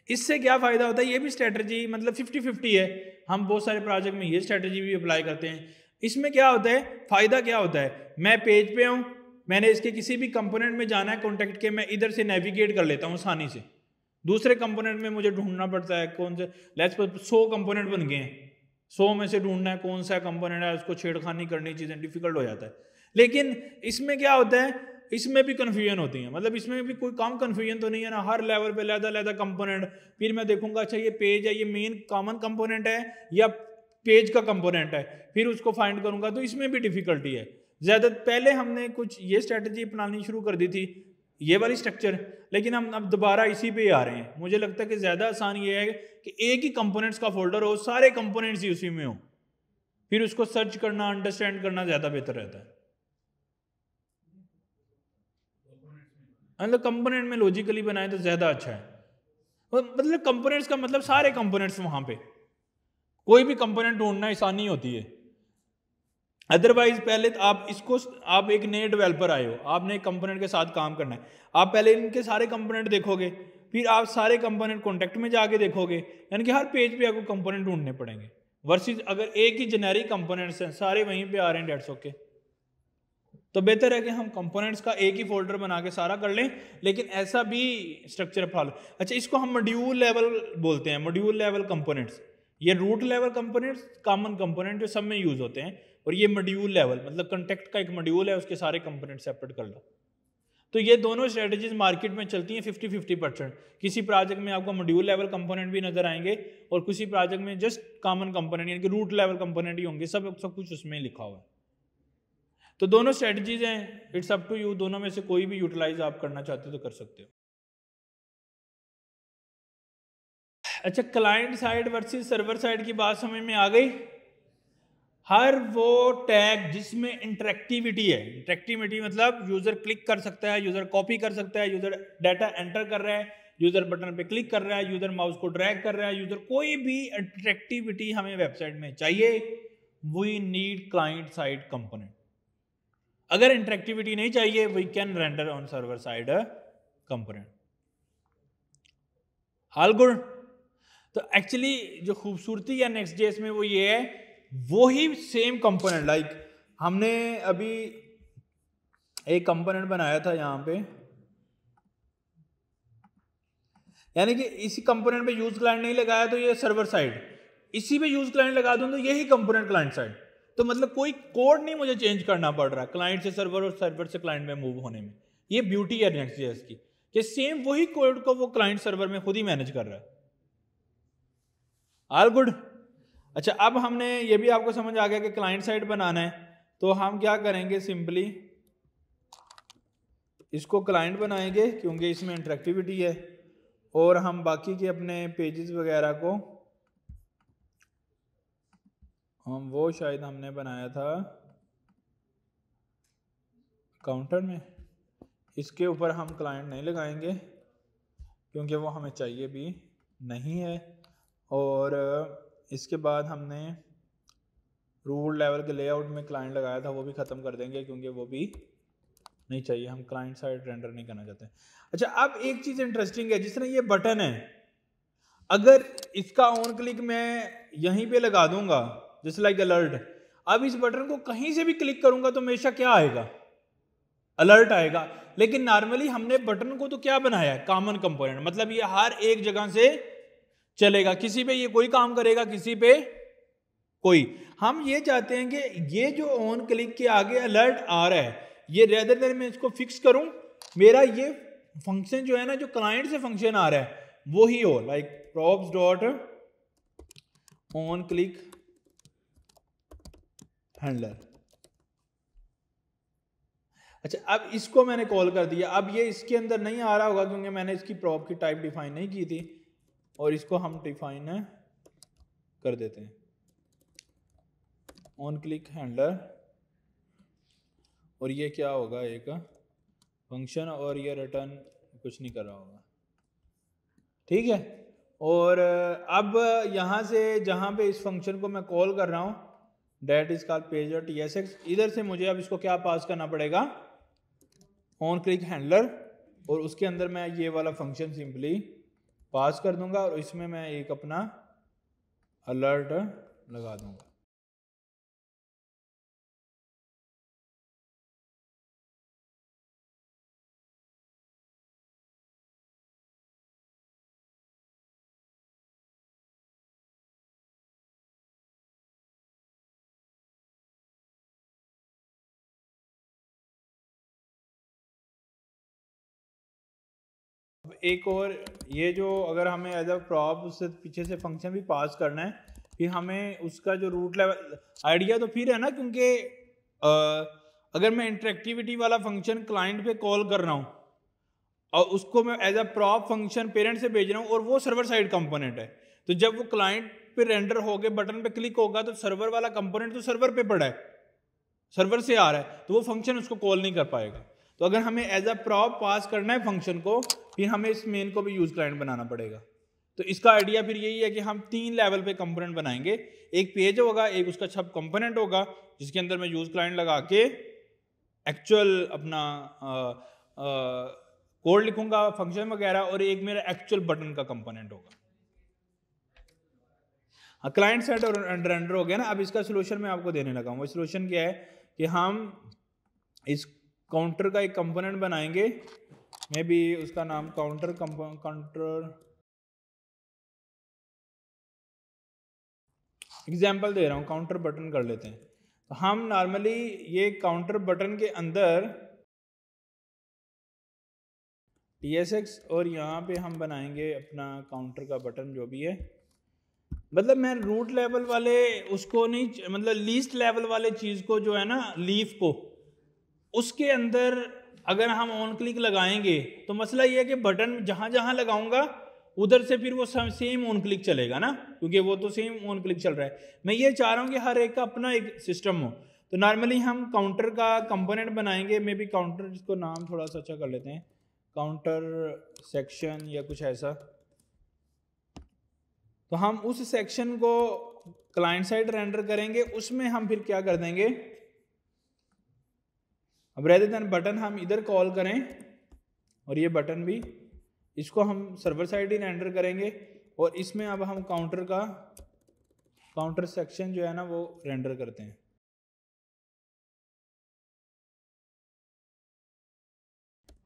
इससे क्या फायदा होता है, ये भी स्ट्रेटजी मतलब 50-50 है, हम बहुत सारे प्रोजेक्ट में ये स्ट्रेटजी भी अप्लाई करते हैं। इसमें क्या होता है, फायदा क्या होता है, मैं पेज पे हूँ, मैंने इसके किसी भी कंपोनेंट में जाना है कॉन्टेक्ट के, मैं इधर से नेविगेट कर लेता हूँ आसानी से। दूसरे कंपोनेंट में मुझे ढूंढना पड़ता है कौन से, लेट्स सपोज 100 कंपोनेंट बन गए हैं, 100 में से ढूंढना है कौन सा कंपोनेंट है, उसको छेड़खानी करनी, चीज़ें डिफिकल्ट हो जाता है। लेकिन इसमें क्या होता है, इसमें भी कन्फ्यूजन होती है, मतलब इसमें भी कोई कम कन्फ्यूजन तो नहीं है ना, हर लेवल पे लहदा कंपोनेंट, फिर मैं देखूंगा अच्छा ये पेज है, ये मेन कॉमन कंपोनेंट है या पेज का कंपोनेंट है, फिर उसको फाइंड करूंगा, तो इसमें भी डिफिकल्टी है ज़्यादा। पहले हमने कुछ ये स्ट्रेटजी अपनानी शुरू कर दी थी, ये वाली स्ट्रक्चर, लेकिन हम अब दोबारा इसी पे आ रहे हैं। मुझे लगता है कि ज़्यादा आसान ये है कि एक ही कंपोनेंट्स का फोल्डर हो, सारे कंपोनेंट्स ही उसी में हो, फिर उसको सर्च करना, अंडरस्टैंड करना ज़्यादा बेहतर रहता है। मतलब कंपोनेंट में लॉजिकली बनाए तो ज़्यादा अच्छा है, मतलब कंपोनेंट्स का मतलब सारे कंपोनेंट्स वहाँ पे, कोई भी कंपोनेंट ढूंढना आसानी होती है। अदरवाइज पहले तो आप एक नए डेवलपर आए हो, आपने एक कंपोनेंट के साथ काम करना है, आप पहले इनके सारे कंपोनेंट देखोगे, फिर आप सारे कंपोनेंट कॉन्टेक्ट में जाके देखोगे, यानी कि हर पेज पे आपको कंपोनेंट ढूंढने पड़ेंगे। वर्सेस अगर एक ही जेनेरिक कंपोनेंट्स हैं, सारे वहीं पे आ रहे हैं, डेट्स ओके, तो बेहतर है कि हम कंपोनेंट्स का एक ही फोल्डर बना के सारा कर लें। लेकिन ऐसा भी स्ट्रक्चर फॉलो, अच्छा इसको हम मॉड्यूल लेवल बोलते हैं, मॉड्यूल लेवल कंपोनेंट्स, ये root level components common component जो सब में यूज होते हैं, और ये मॉड्यूल लेवल मतलब कॉन्टेक्ट का एक मॉड्यूल है, उसके सारे कंपोनेंट सेपरेट कर लो। तो ये दोनों स्ट्रेटजीज मार्केट में चलती हैं 50-50%। किसी प्रोजेक्ट में आपको मॉड्यूल लेवल कंपोनेंट भी नजर आएंगे, और किसी प्रोजेक्ट में जस्ट कॉमन कंपोनेंट यानी कि रूट लेवल कंपोनेंट ही होंगे, सब कुछ उसमें लिखा हुआ है। तो दोनों स्ट्रेटजीज हैं, इट्स अप टू यू, दोनों में से कोई भी यूटिलाइज आप करना चाहते हो तो कर सकते हो। अच्छा, client side versus server side की बात समझ में आ गई। हर वो टैग जिसमें इंटरेक्टिविटी है, इंटरेक्टिविटी मतलब यूजर क्लिक कर सकता है, यूजर कॉपी कर सकता है, यूजर डाटा एंटर कर रहा है, यूजर बटन पे क्लिक कर रहा है, यूजर माउस को ड्रैग कर रहा है, यूजर कोई भी इंटरेक्टिविटी हमें वेबसाइट में चाहिए, we need client side component. अगर इंटरेक्टिविटी नहीं चाहिए, we can render on server side component. All good. तो एक्चुअली जो खूबसूरती है नेक्स्ट.जेएस में वो ये है, वो ही सेम कंपोनेंट, लाइक हमने अभी एक कंपोनेंट बनाया था यहां पे, यानी कि इसी कंपोनेंट पे यूज क्लाइंट नहीं लगाया तो ये सर्वर साइड, इसी पे यूज क्लाइंट लगा दूं तो यही कंपोनेंट क्लाइंट साइड। तो मतलब कोई कोड नहीं मुझे चेंज करना पड़ रहा क्लाइंट से सर्वर और सर्वर से क्लाइंट में मूव होने में। ये ब्यूटी है नेक्स्ट.जेएस की कि सेम वही कोड को वो क्लाइंट सर्वर में खुद ही मैनेज कर रहा है। All good. अच्छा, अब हमने ये भी आपको समझ आ गया कि क्लाइंट साइड बनाना है, तो हम क्या करेंगे, सिंपली इसको क्लाइंट बनाएंगे क्योंकि इसमें इंटरेक्टिविटी है, और हम बाकी के अपने पेजेस वगैरह को हम वो शायद हमने बनाया था काउंटर में, इसके ऊपर हम क्लाइंट नहीं लगाएंगे क्योंकि वो हमें चाहिए भी नहीं है। और इसके बाद हमने रूल लेवल के लेआउट में क्लाइंट लगाया था, वो भी ख़त्म कर देंगे क्योंकि वो भी नहीं चाहिए, हम क्लाइंट साइड रेंडर नहीं करना चाहते। अच्छा, अब एक चीज़ इंटरेस्टिंग है, जिस तरह ये बटन है, अगर इसका ऑन क्लिक मैं यहीं पे लगा दूंगा जैसे लाइक अलर्ट, अब इस बटन को कहीं से भी क्लिक करूंगा तो हमेशा क्या आएगा, अलर्ट आएगा। लेकिन नॉर्मली हमने बटन को तो क्या बनाया है, कॉमन कंपोनेंट, मतलब ये हर एक जगह से चलेगा, किसी पे ये कोई काम करेगा, किसी पे कोई। हम ये चाहते हैं कि ये जो ऑन क्लिक के आगे अलर्ट आ रहा है, ये रेदर देन मैं इसको फिक्स करूं, मेरा ये फंक्शन जो है ना, जो क्लाइंट से फंक्शन आ रहा है वो ही हो, like props dot on click handler. अच्छा, अब इसको मैंने कॉल कर दिया, अब ये इसके अंदर नहीं आ रहा होगा क्योंकि मैंने इसकी प्रॉप की टाइप डिफाइन नहीं की थी, और इसको हम डिफाइन कर देते हैं ऑन क्लिक हैंडलर, और ये क्या होगा, एक फंक्शन, और ये रिटर्न कुछ नहीं कर रहा होगा, ठीक है। और अब यहाँ से जहाँ पे इस फंक्शन को मैं कॉल कर रहा हूँ, that is called page dot tsx, इधर से मुझे अब इसको क्या पास करना पड़ेगा, ऑन क्लिक हैंडलर, और उसके अंदर मैं ये वाला फंक्शन सिंपली पास कर दूंगा, और इसमें मैं एक अपना अलर्ट लगा दूंगा। एक और ये जो अगर हमें एज अ प्रॉप से पीछे से फंक्शन भी पास करना है, फिर हमें उसका जो रूट लेवल आइडिया तो फिर है ना, क्योंकि अगर मैं इंटरेक्टिविटी वाला फंक्शन क्लाइंट पे कॉल कर रहा हूँ और उसको मैं as a prop function parent से भेज रहा हूँ, और वो सर्वर साइड कंपोनेंट है, तो जब वो क्लाइंट पे रेंडर हो गए बटन पे क्लिक होगा तो सर्वर वाला कंपोनेंट तो सर्वर पे पड़ा है, सर्वर से आ रहा है, तो वो फंक्शन उसको कॉल नहीं कर पाएगा। तो अगर हमें एज अ प्रॉप पास करना है फंक्शन को, फिर हमें इस मेन को भी यूज क्लाइंट बनाना पड़ेगा। तो इसका आइडिया फिर यही है कि हम 3 लेवल पे कंपोनेंट बनाएंगे, एक पेज होगा, एक उसका सब कंपोनेंट होगा जिसके अंदर मैं यूज क्लाइंट लगा के एक्चुअल अपना कोड लिखूंगा, फंक्शन वगैरह, और एक मेरा एक्चुअल बटन का कंपोनेंट होगा। हाँ, क्लाइंट साइड और रेंडर हो गया ना। अब इसका सोल्यूशन मैं आपको देने लगा हूँ। वो सोल्यूशन क्या है कि हम इस काउंटर का एक कंपोनेंट बनाएंगे, मे बी उसका नाम काउंटर एग्जाम्पल दे रहा हूँ, काउंटर बटन कर लेते हैं। तो हम नॉर्मली ये काउंटर बटन के अंदर tsx, और यहाँ पे हम बनाएंगे अपना काउंटर का बटन जो भी है, मतलब मैं रूट लेवल वाले उसको नहीं, मतलब लीस्ट लेवल वाले चीज को जो है ना, लीफ को, उसके अंदर अगर हम ऑन क्लिक लगाएंगे तो मसला ये है कि बटन जहां जहां लगाऊंगा उधर से फिर वो सेम ऑन क्लिक चलेगा ना, क्योंकि वो तो सेम ऑन क्लिक चल रहा है। मैं ये चाह रहा हूँ कि हर एक का अपना एक सिस्टम हो। तो नॉर्मली हम काउंटर का कंपोनेंट बनाएंगे, मे बी काउंटर, जिसको नाम थोड़ा सा अच्छा कर लेते हैं, काउंटर सेक्शन या कुछ ऐसा। तो हम उस सेक्शन को क्लाइंट साइड रेंडर करेंगे, उसमें हम फिर क्या कर देंगे, अब रेदर देन बटन हम इधर कॉल करें और ये बटन भी, इसको हम सर्वर साइड ही रेंडर करेंगे और इसमें अब हम काउंटर सेक्शन जो है ना वो रेंडर करते हैं।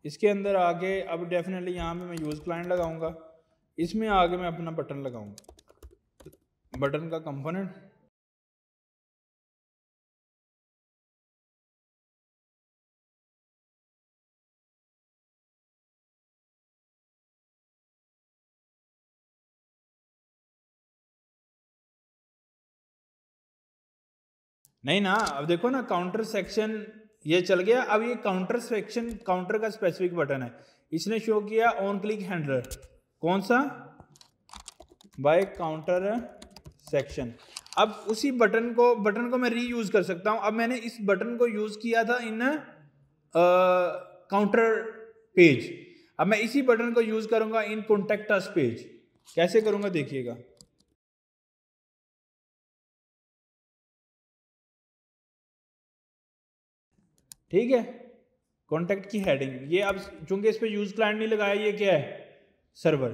इसके अंदर आके अब डेफिनेटली यहाँ पे मैं यूज़ क्लाइंट लगाऊंगा, इसमें आगे मैं अपना बटन लगाऊंगा, बटन का कंपोनेंट। नहीं ना, अब देखो ना काउंटर सेक्शन ये चल गया। अब ये काउंटर सेक्शन काउंटर का स्पेसिफिक बटन है, इसने शो किया ऑन क्लिक हैंडलर, कौन सा, बाय काउंटर सेक्शन। अब उसी बटन को मैं रीयूज कर सकता हूं। अब मैंने इस बटन को यूज किया था इन काउंटर पेज, अब मैं इसी बटन को यूज करूंगा इन कॉन्टेक्ट अस पेज। कैसे करूंगा देखिएगा, ठीक है, कॉन्टैक्ट की हेडिंग ये, अब चूंकि इस पे यूज क्लाइंट नहीं लगाया, ये क्या है, सर्वर।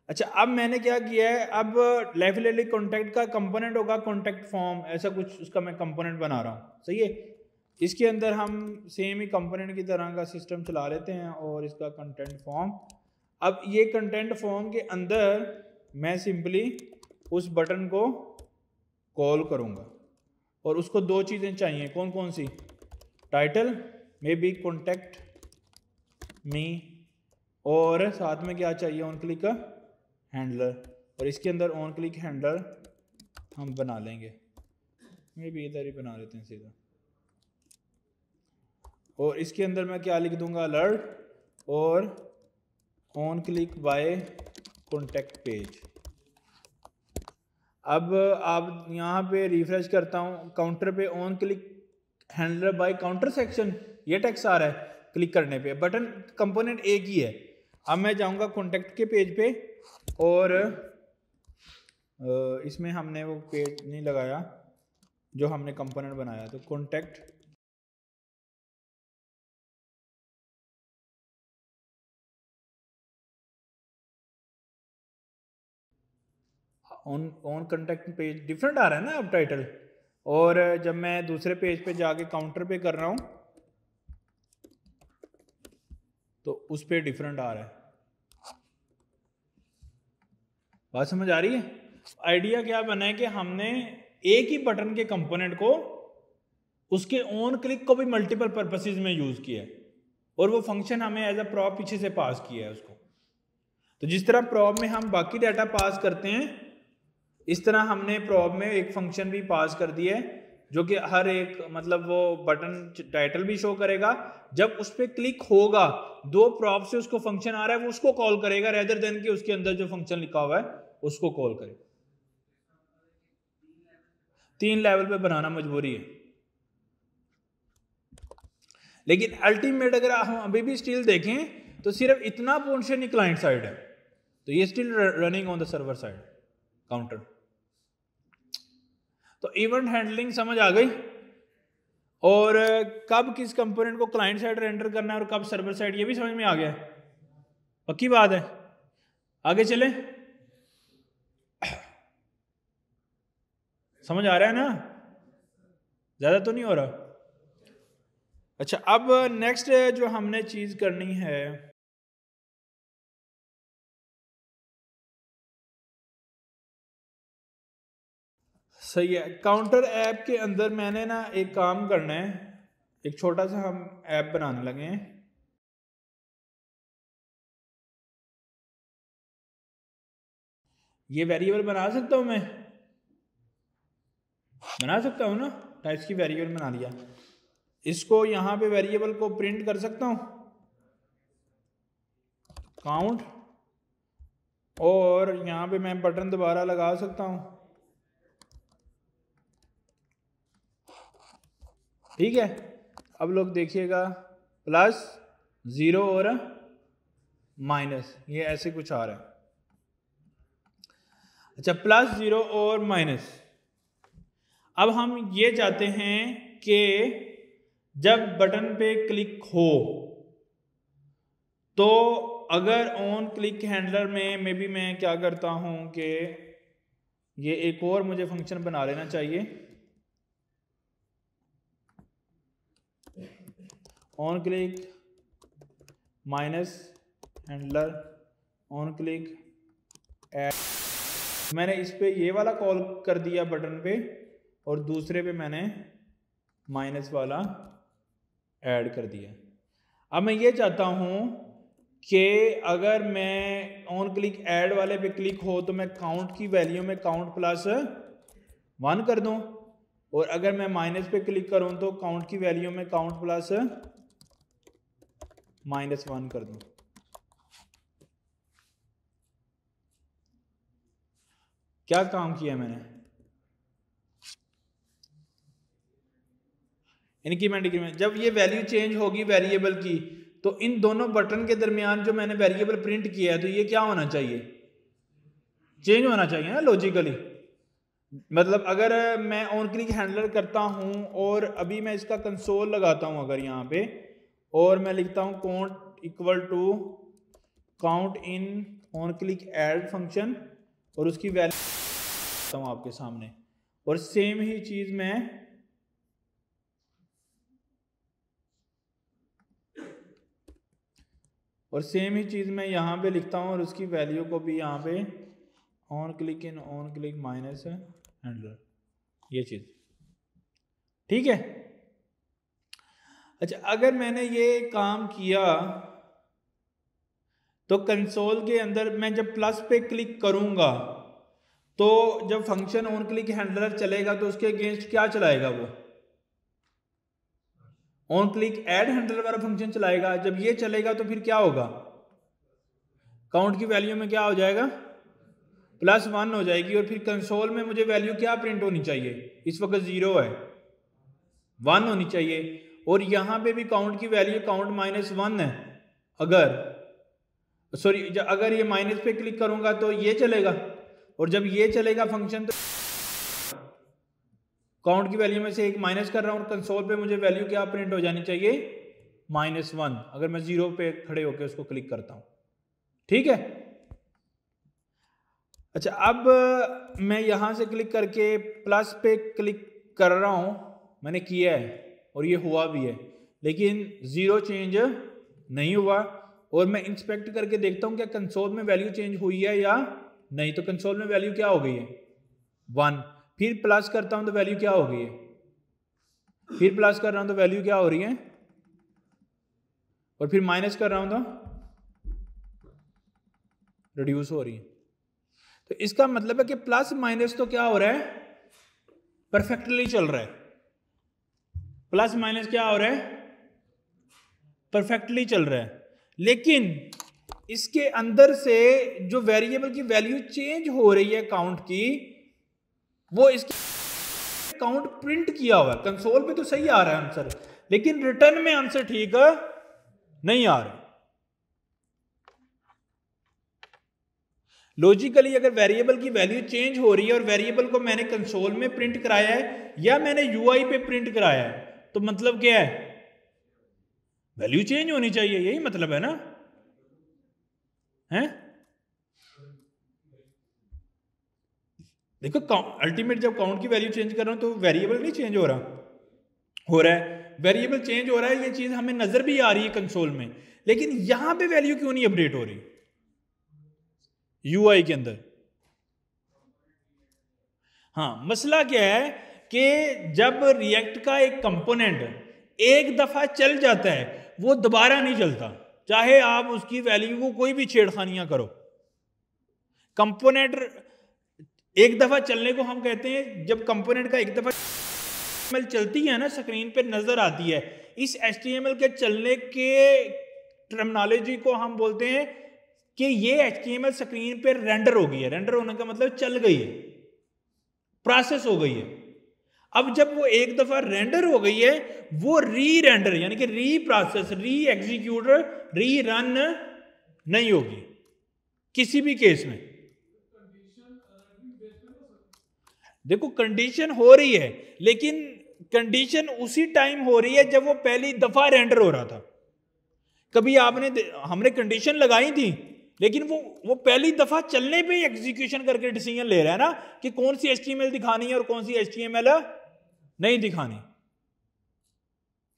अच्छा, अब मैंने क्या किया है, अब डेफिनेटली कॉन्टैक्ट का कंपोनेंट होगा कॉन्टैक्ट फॉर्म, ऐसा कुछ उसका मैं कंपोनेंट बना रहा हूँ, सही है। इसके अंदर हम सेम ही कंपोनेंट की तरह का सिस्टम चला लेते हैं और इसका कंटेंट फॉर्म। अब ये कंटेंट फॉर्म के अंदर मैं सिंपली उस बटन को कॉल करूँगा और उसको दो चीज़ें चाहिए, कौन कौन सी, title may be contact me, और साथ में क्या चाहिए, ऑन क्लिक हैंडलर। और इसके अंदर ऑन क्लिक हैंडलर हम बना लेंगे, मे बी इधर ही बना लेते हैं सीधा। और इसके अंदर मैं क्या लिख दूंगा, अलर्ट और on click by contact page. अब आप यहाँ पे रिफ्रेश करता हूँ, काउंटर पे on click handler by counter section, ये टेक्स्ट आ रहा है क्लिक करने पे, बटन कंपोनेंट एक ही है। अब मैं जाऊंगा कॉन्टैक्ट के पेज पे और इसमें हमने वो पेज नहीं लगाया जो हमने कंपोनेंट बनाया, तो contact on contact page different आ रहा है ना अब टाइटल, और जब मैं दूसरे पेज पे जाके काउंटर पे कर रहा हूँ तो उस पे डिफरेंट आ रहा है। बात समझ आ रही है? आइडिया क्या बना है कि हमने एक ही बटन के कंपोनेंट को उसके ऑन क्लिक को भी मल्टीपल पर्पसेस में यूज किया है और वो फंक्शन हमें एज अ प्रॉप पीछे से पास किया है उसको। तो जिस तरह प्रॉप में हम बाकी डाटा पास करते हैं, इस तरह हमने प्रॉप में एक फंक्शन भी पास कर दिया है जो कि हर एक, मतलब वो बटन टाइटल भी शो करेगा, जब उस पर क्लिक होगा दो प्रॉप से उसको फंक्शन आ रहा है वो उसको कॉल करेगा, रेदर देन कि उसके अंदर जो फंक्शन लिखा हुआ है उसको कॉल करे। 3 लेवल पे बनाना मजबूरी है, लेकिन अल्टीमेट अगर हम अभी भी स्टिल देखें तो सिर्फ इतना पोर्शन ही क्लाइंट साइड है, तो ये still running on the server side counter. तो इवेंट हैंडलिंग समझ आ गई, और कब किस कंपोनेंट को क्लाइंट साइड रेंडर करना है और कब सर्वर साइड, ये भी समझ में आ गया। पक्की बात है, आगे चले, समझ आ रहा है ना, ज्यादा तो नहीं हो रहा। अच्छा, अब नेक्स्ट जो हमने चीज करनी है, सही है, काउंटर ऐप के अंदर मैंने ना एक काम करना है, एक छोटा सा हम ऐप बनाने लगे हैं। ये वेरिएबल बना सकता हूं मैं, बना सकता हूं ना, टाइप्स की वेरिएबल बना लिया, इसको यहां पे वेरिएबल को प्रिंट कर सकता हूं, काउंट और यहाँ पे मैं बटन दोबारा लगा सकता हूँ, ठीक है। अब लोग देखिएगा +0 और माइनस, ये ऐसे कुछ आ रहा है। अच्छा, +0 और माइनस। अब हम ये चाहते हैं कि जब बटन पे क्लिक हो तो अगर ऑन क्लिक हैंडलर में मे बी मैं क्या करता हूं कि ये एक और मुझे फंक्शन बना लेना चाहिए, on click minus handler on click add. मैंने इस पे ये वाला कॉल कर दिया बटन पे, और दूसरे पे मैंने माइनस वाला ऐड कर दिया। अब मैं ये चाहता हूं कि अगर मैं ऑन क्लिक ऐड वाले पे क्लिक हो तो मैं काउंट की वैल्यू में काउंट +1 कर दूं, और अगर मैं माइनस पे क्लिक करूं तो काउंट की वैल्यू में काउंट +-1 कर दूं। क्या काम किया मैंने? Increment decrement. जब ये वैल्यू चेंज होगी वेरिएबल की, तो इन दोनों बटन के दरमियान जो मैंने वेरिएबल प्रिंट किया है तो ये क्या होना चाहिए? चेंज होना चाहिए ना लॉजिकली। मतलब अगर मैं ऑन क्लिक हैंडलर करता हूं और अभी मैं इसका कंसोल लगाता हूं अगर यहाँ पे, और मैं लिखता हूं count equal to count in on click add function, और उसकी वैल्यू हूं आपके सामने, और सेम ही चीज मैं यहाँ पे लिखता हूँ, और उसकी वैल्यू को भी यहाँ पे on click in on click minus handler, ये चीज, ठीक है। अच्छा, अगर मैंने ये काम किया तो कंसोल के अंदर मैं जब प्लस पे क्लिक करूंगा तो जब फंक्शन ऑन क्लिक हैंडलर चलेगा तो उसके अगेंस्ट क्या चलाएगा? वो ऑन क्लिक ऐड हैंडलर वाला फंक्शन चलाएगा। जब ये चलेगा तो फिर क्या होगा? काउंट की वैल्यू में क्या हो जाएगा? +1 हो जाएगी, और फिर कंसोल में मुझे वैल्यू क्या प्रिंट होनी चाहिए? इस वक्त 0 है, 1 होनी चाहिए। और यहां पे भी काउंट की वैल्यू काउंट -1 है। अगर ये माइनस पे क्लिक करूंगा तो ये चलेगा, और जब ये चलेगा फंक्शन तो काउंट की वैल्यू में से एक माइनस कर रहा हूं, और कंसोल पे मुझे वैल्यू क्या प्रिंट हो जानी चाहिए? -1, अगर मैं 0 पे खड़े होकर उसको क्लिक करता हूं, ठीक है। अच्छा, अब मैं यहां से क्लिक करके प्लस पे क्लिक कर रहा हूं, मैंने किया है और ये हुआ भी है, लेकिन 0 चेंज नहीं हुआ। और मैं इंस्पेक्ट करके देखता हूं क्या कंसोल में वैल्यू चेंज हुई है या नहीं। तो कंसोल में वैल्यू क्या हो गई है? 1। फिर प्लस करता हूं तो वैल्यू क्या हो गई है? फिर प्लस कर रहा हूं तो वैल्यू क्या हो रही है? और फिर माइनस कर रहा हूं तो रिड्यूस हो रही है। तो इसका मतलब है कि प्लस माइनस तो क्या हो रहा है? परफेक्टली चल रहा है। प्लस माइनस क्या हो रहा है? परफेक्टली चल रहा है। लेकिन इसके अंदर से जो वेरिएबल की वैल्यू चेंज हो रही है काउंट की, वो इसके काउंट प्रिंट किया हुआ है। कंसोल पे तो सही आ रहा है आंसर, लेकिन रिटर्न में आंसर ठीक नहीं आ रहा। लॉजिकली अगर वेरिएबल की वैल्यू चेंज हो रही है और वेरिएबल को मैंने कंसोल में प्रिंट कराया है या मैंने यूआई पे प्रिंट कराया है, तो मतलब क्या है? वैल्यू चेंज होनी चाहिए, यही मतलब है ना? हैं? देखो, अल्टीमेट जब काउंट की वैल्यू चेंज कर रहा हूं तो वेरिएबल नहीं चेंज हो रहा है। वेरिएबल चेंज हो रहा है, ये चीज हमें नजर भी आ रही है कंसोल में, लेकिन यहां पे वैल्यू क्यों नहीं अपडेट हो रही यूआई के अंदर? हाँ, मसला क्या है कि जब रिएक्ट का एक कंपोनेंट एक दफा चल जाता है वो दोबारा नहीं चलता, चाहे आप उसकी वैल्यू को कोई भी छेड़खानियां करो। कंपोनेंट एक दफा चलने को हम कहते हैं, जब कंपोनेंट का एक दफा चलती है ना, स्क्रीन पे नजर आती है, इस HTML के चलने के टर्मिनोलॉजी को हम बोलते हैं कि ये HTML स्क्रीन पे रेंडर हो गई है। रेंडर होने का मतलब चल गई है, प्रोसेस हो गई है। अब जब वो एक दफा रेंडर हो गई है, वो री रेंडर यानी कि री प्रोसेस, री एग्जीक्यूट, री रन नहीं होगी किसी भी केस में। देखो कंडीशन हो रही है, लेकिन कंडीशन उसी टाइम हो रही है जब वो पहली दफा रेंडर हो रहा था। कभी हमने कंडीशन लगाई थी, लेकिन वो पहली दफा चलने पे ही एग्जीक्यूशन करके डिसीजन ले रहा है ना कि कौन सी HTML दिखानी है और कौन सी HTML नहीं दिखानी।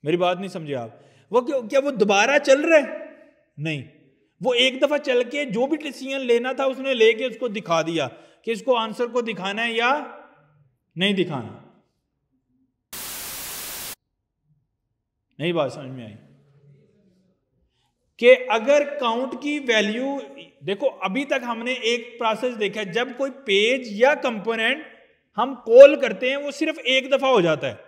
मेरी बात नहीं समझे आप? वो क्या वो दोबारा चल रहा है? नहीं, वो एक दफा चल के जो भी डिसीजन लेना था उसने लेके उसको दिखा दिया कि इसको आंसर को दिखाना है या नहीं दिखाना। नहीं बात समझ में आई? कि अगर काउंट की वैल्यू, देखो अभी तक हमने एक प्रोसेस देखा, जब कोई पेज या कंपोनेंट हम कॉल करते हैं वो सिर्फ एक दफा हो जाता है,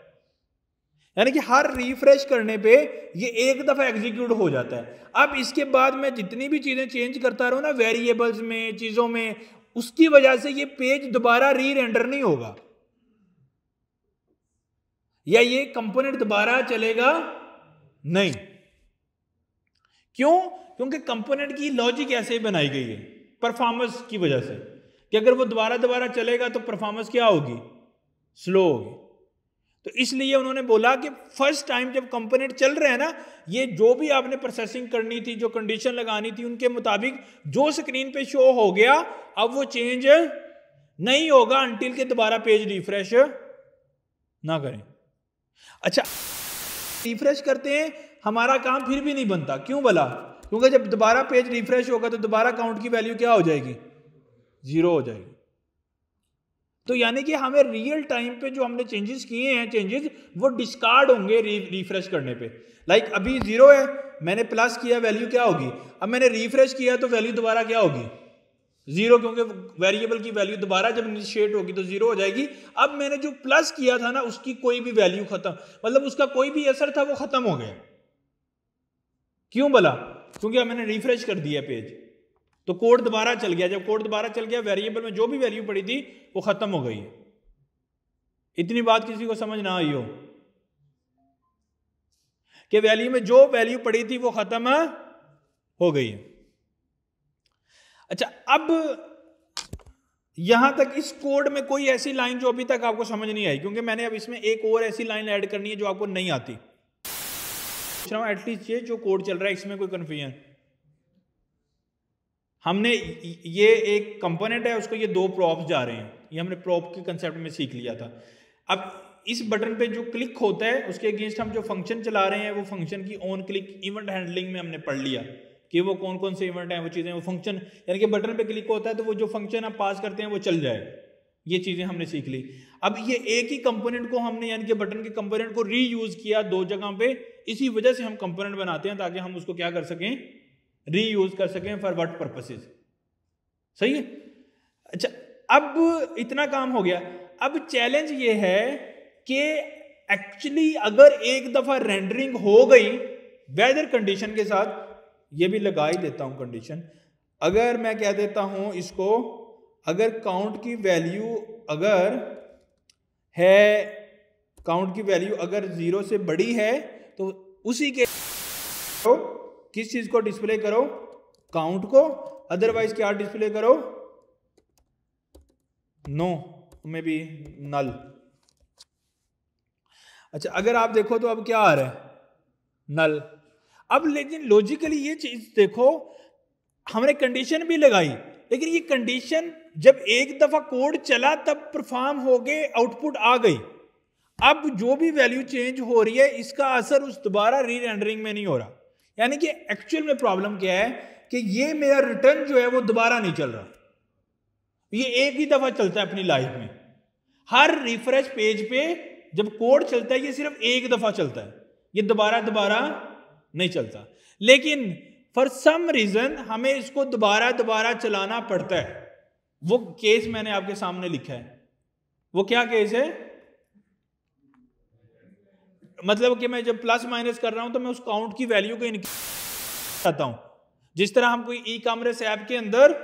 यानी कि हर रिफ्रेश करने पे ये एक दफा एग्जीक्यूट हो जाता है। अब इसके बाद मैं जितनी भी चीजें चेंज करता रहूं ना वेरिएबल्स में, चीजों में, उसकी वजह से ये पेज दोबारा री रेंडर नहीं होगा या ये कंपोनेंट दोबारा चलेगा नहीं। क्यों? क्योंकि कंपोनेंट की लॉजिक ऐसे ही बनाई गई है परफॉर्मेंस की वजह से कि अगर वो दोबारा चलेगा तो परफॉर्मेंस क्या होगी? स्लो होगी। तो इसलिए उन्होंने बोला कि फर्स्ट टाइम जब कंपोनेंट चल रहे हैं ना, ये जो भी आपने प्रोसेसिंग करनी थी, जो कंडीशन लगानी थी, उनके मुताबिक जो स्क्रीन पे शो हो गया अब वो चेंज नहीं होगा अनटिल के दोबारा पेज रिफ्रेश ना करें। अच्छा, रिफ्रेश करते हैं, हमारा काम फिर भी नहीं बनता। क्यों भला? क्योंकि जब दोबारा पेज रिफ्रेश होगा तो दोबारा काउंट की वैल्यू क्या हो जाएगी? 0 हो जाएगी। तो यानी कि हमें रियल टाइम पे जो हमने चेंजेस किए हैं, चेंजेस वो डिस्कार्ड होंगे रिफ्रेश करने पे। लाइक अभी 0 है, मैंने प्लस किया, वैल्यू क्या होगी? अब मैंने रिफ्रेश किया तो वैल्यू दोबारा क्या होगी? 0, क्योंकि वेरिएबल की वैल्यू दोबारा जब इनिशिएट होगी तो 0 हो जाएगी। अब मैंने जो प्लस किया था ना उसकी कोई भी वैल्यू खत्म, मतलब उसका कोई भी असर था वो खत्म हो गया। क्यों भला? क्योंकि अब मैंने रिफ्रेश कर दिया पेज, तो कोड दोबारा चल गया। जब कोड दोबारा चल गया, वेरिएबल में जो भी वैल्यू पड़ी थी वो खत्म हो गई है। इतनी बात किसी को समझ ना आई हो कि वैल्यू में जो वैल्यू पड़ी थी वो खत्म हो गई है। अच्छा, अब यहां तक इस कोड में कोई ऐसी लाइन जो अभी तक आपको समझ नहीं आई, क्योंकि मैंने अब इसमें एक और ऐसी लाइन ऐड करनी है जो आपको नहीं आती। एटलीस्ट ये जो कोड चल रहा है इसमें कोई कंफ्यूजन? हमने ये एक कंपोनेंट है, उसको ये 2 प्रॉप्स जा रहे हैं, ये हमने प्रॉप के कंसेप्ट में सीख लिया था। अब इस बटन पे जो क्लिक होता है उसके अगेंस्ट हम जो फंक्शन चला रहे हैं, वो फंक्शन की ऑन क्लिक इवेंट हैंडलिंग में हमने पढ़ लिया कि वो कौन कौन से इवेंट हैं, वो चीज़ें, वो फंक्शन, यानी कि बटन पे क्लिक होता है तो वो जो फंक्शन आप पास करते हैं वो चल जाए। ये चीज़ें हमने सीख ली। अब ये एक ही कंपोनेंट को हमने, यानी कि बटन के कंपोनेंट को रीयूज किया 2 जगह पे। इसी वजह से हम कंपोनेंट बनाते हैं ताकि हम उसको क्या कर सकें? रीयूज कर सकें। For what purposes? सही है। अच्छा, अब इतना काम हो गया। अब चैलेंज ये है कि एक्चुअली अगर एक दफा रेंडरिंग हो गई वेदर कंडीशन के साथ, ये भी लगा ही देता हूं कंडीशन, अगर मैं कह देता हूं इसको, अगर काउंट की वैल्यू अगर है, काउंट की वैल्यू अगर 0 से बड़ी है तो उसी के किस चीज को डिस्प्ले करो? काउंट को। अदरवाइज क्या डिस्प्ले करो? नो, में भी नल। अच्छा, अगर आप देखो तो अब क्या आ रहा है? नल। अब लेकिन लॉजिकली ये चीज देखो, हमने कंडीशन भी लगाई, लेकिन ये कंडीशन जब एक दफा कोड चला तब परफॉर्म हो गए, आउटपुट आ गई। अब जो भी वैल्यू चेंज हो रही है इसका असर उस दोबारा री रेंडरिंग में नहीं हो रहा। यानी कि एक्चुअल में प्रॉब्लम क्या है कि ये मेरा रिटर्न जो है वो दोबारा नहीं चल रहा, ये एक ही दफा चलता है अपनी लाइफ में। हर रिफ्रेश पेज पे जब कोड चलता है ये सिर्फ एक दफा चलता है, ये दोबारा नहीं चलता। लेकिन फॉर सम रीजन हमें इसको दोबारा चलाना पड़ता है। वो केस मैंने आपके सामने लिखा है। वो क्या केस है? मतलब कि मैं जब प्लस माइनस कर रहा हूं तो मैं उस काउंट की वैल्यू को इनक्रीज करता हूं, जिस तरह हम कोई ई कॉमर्स ऐप के अंदर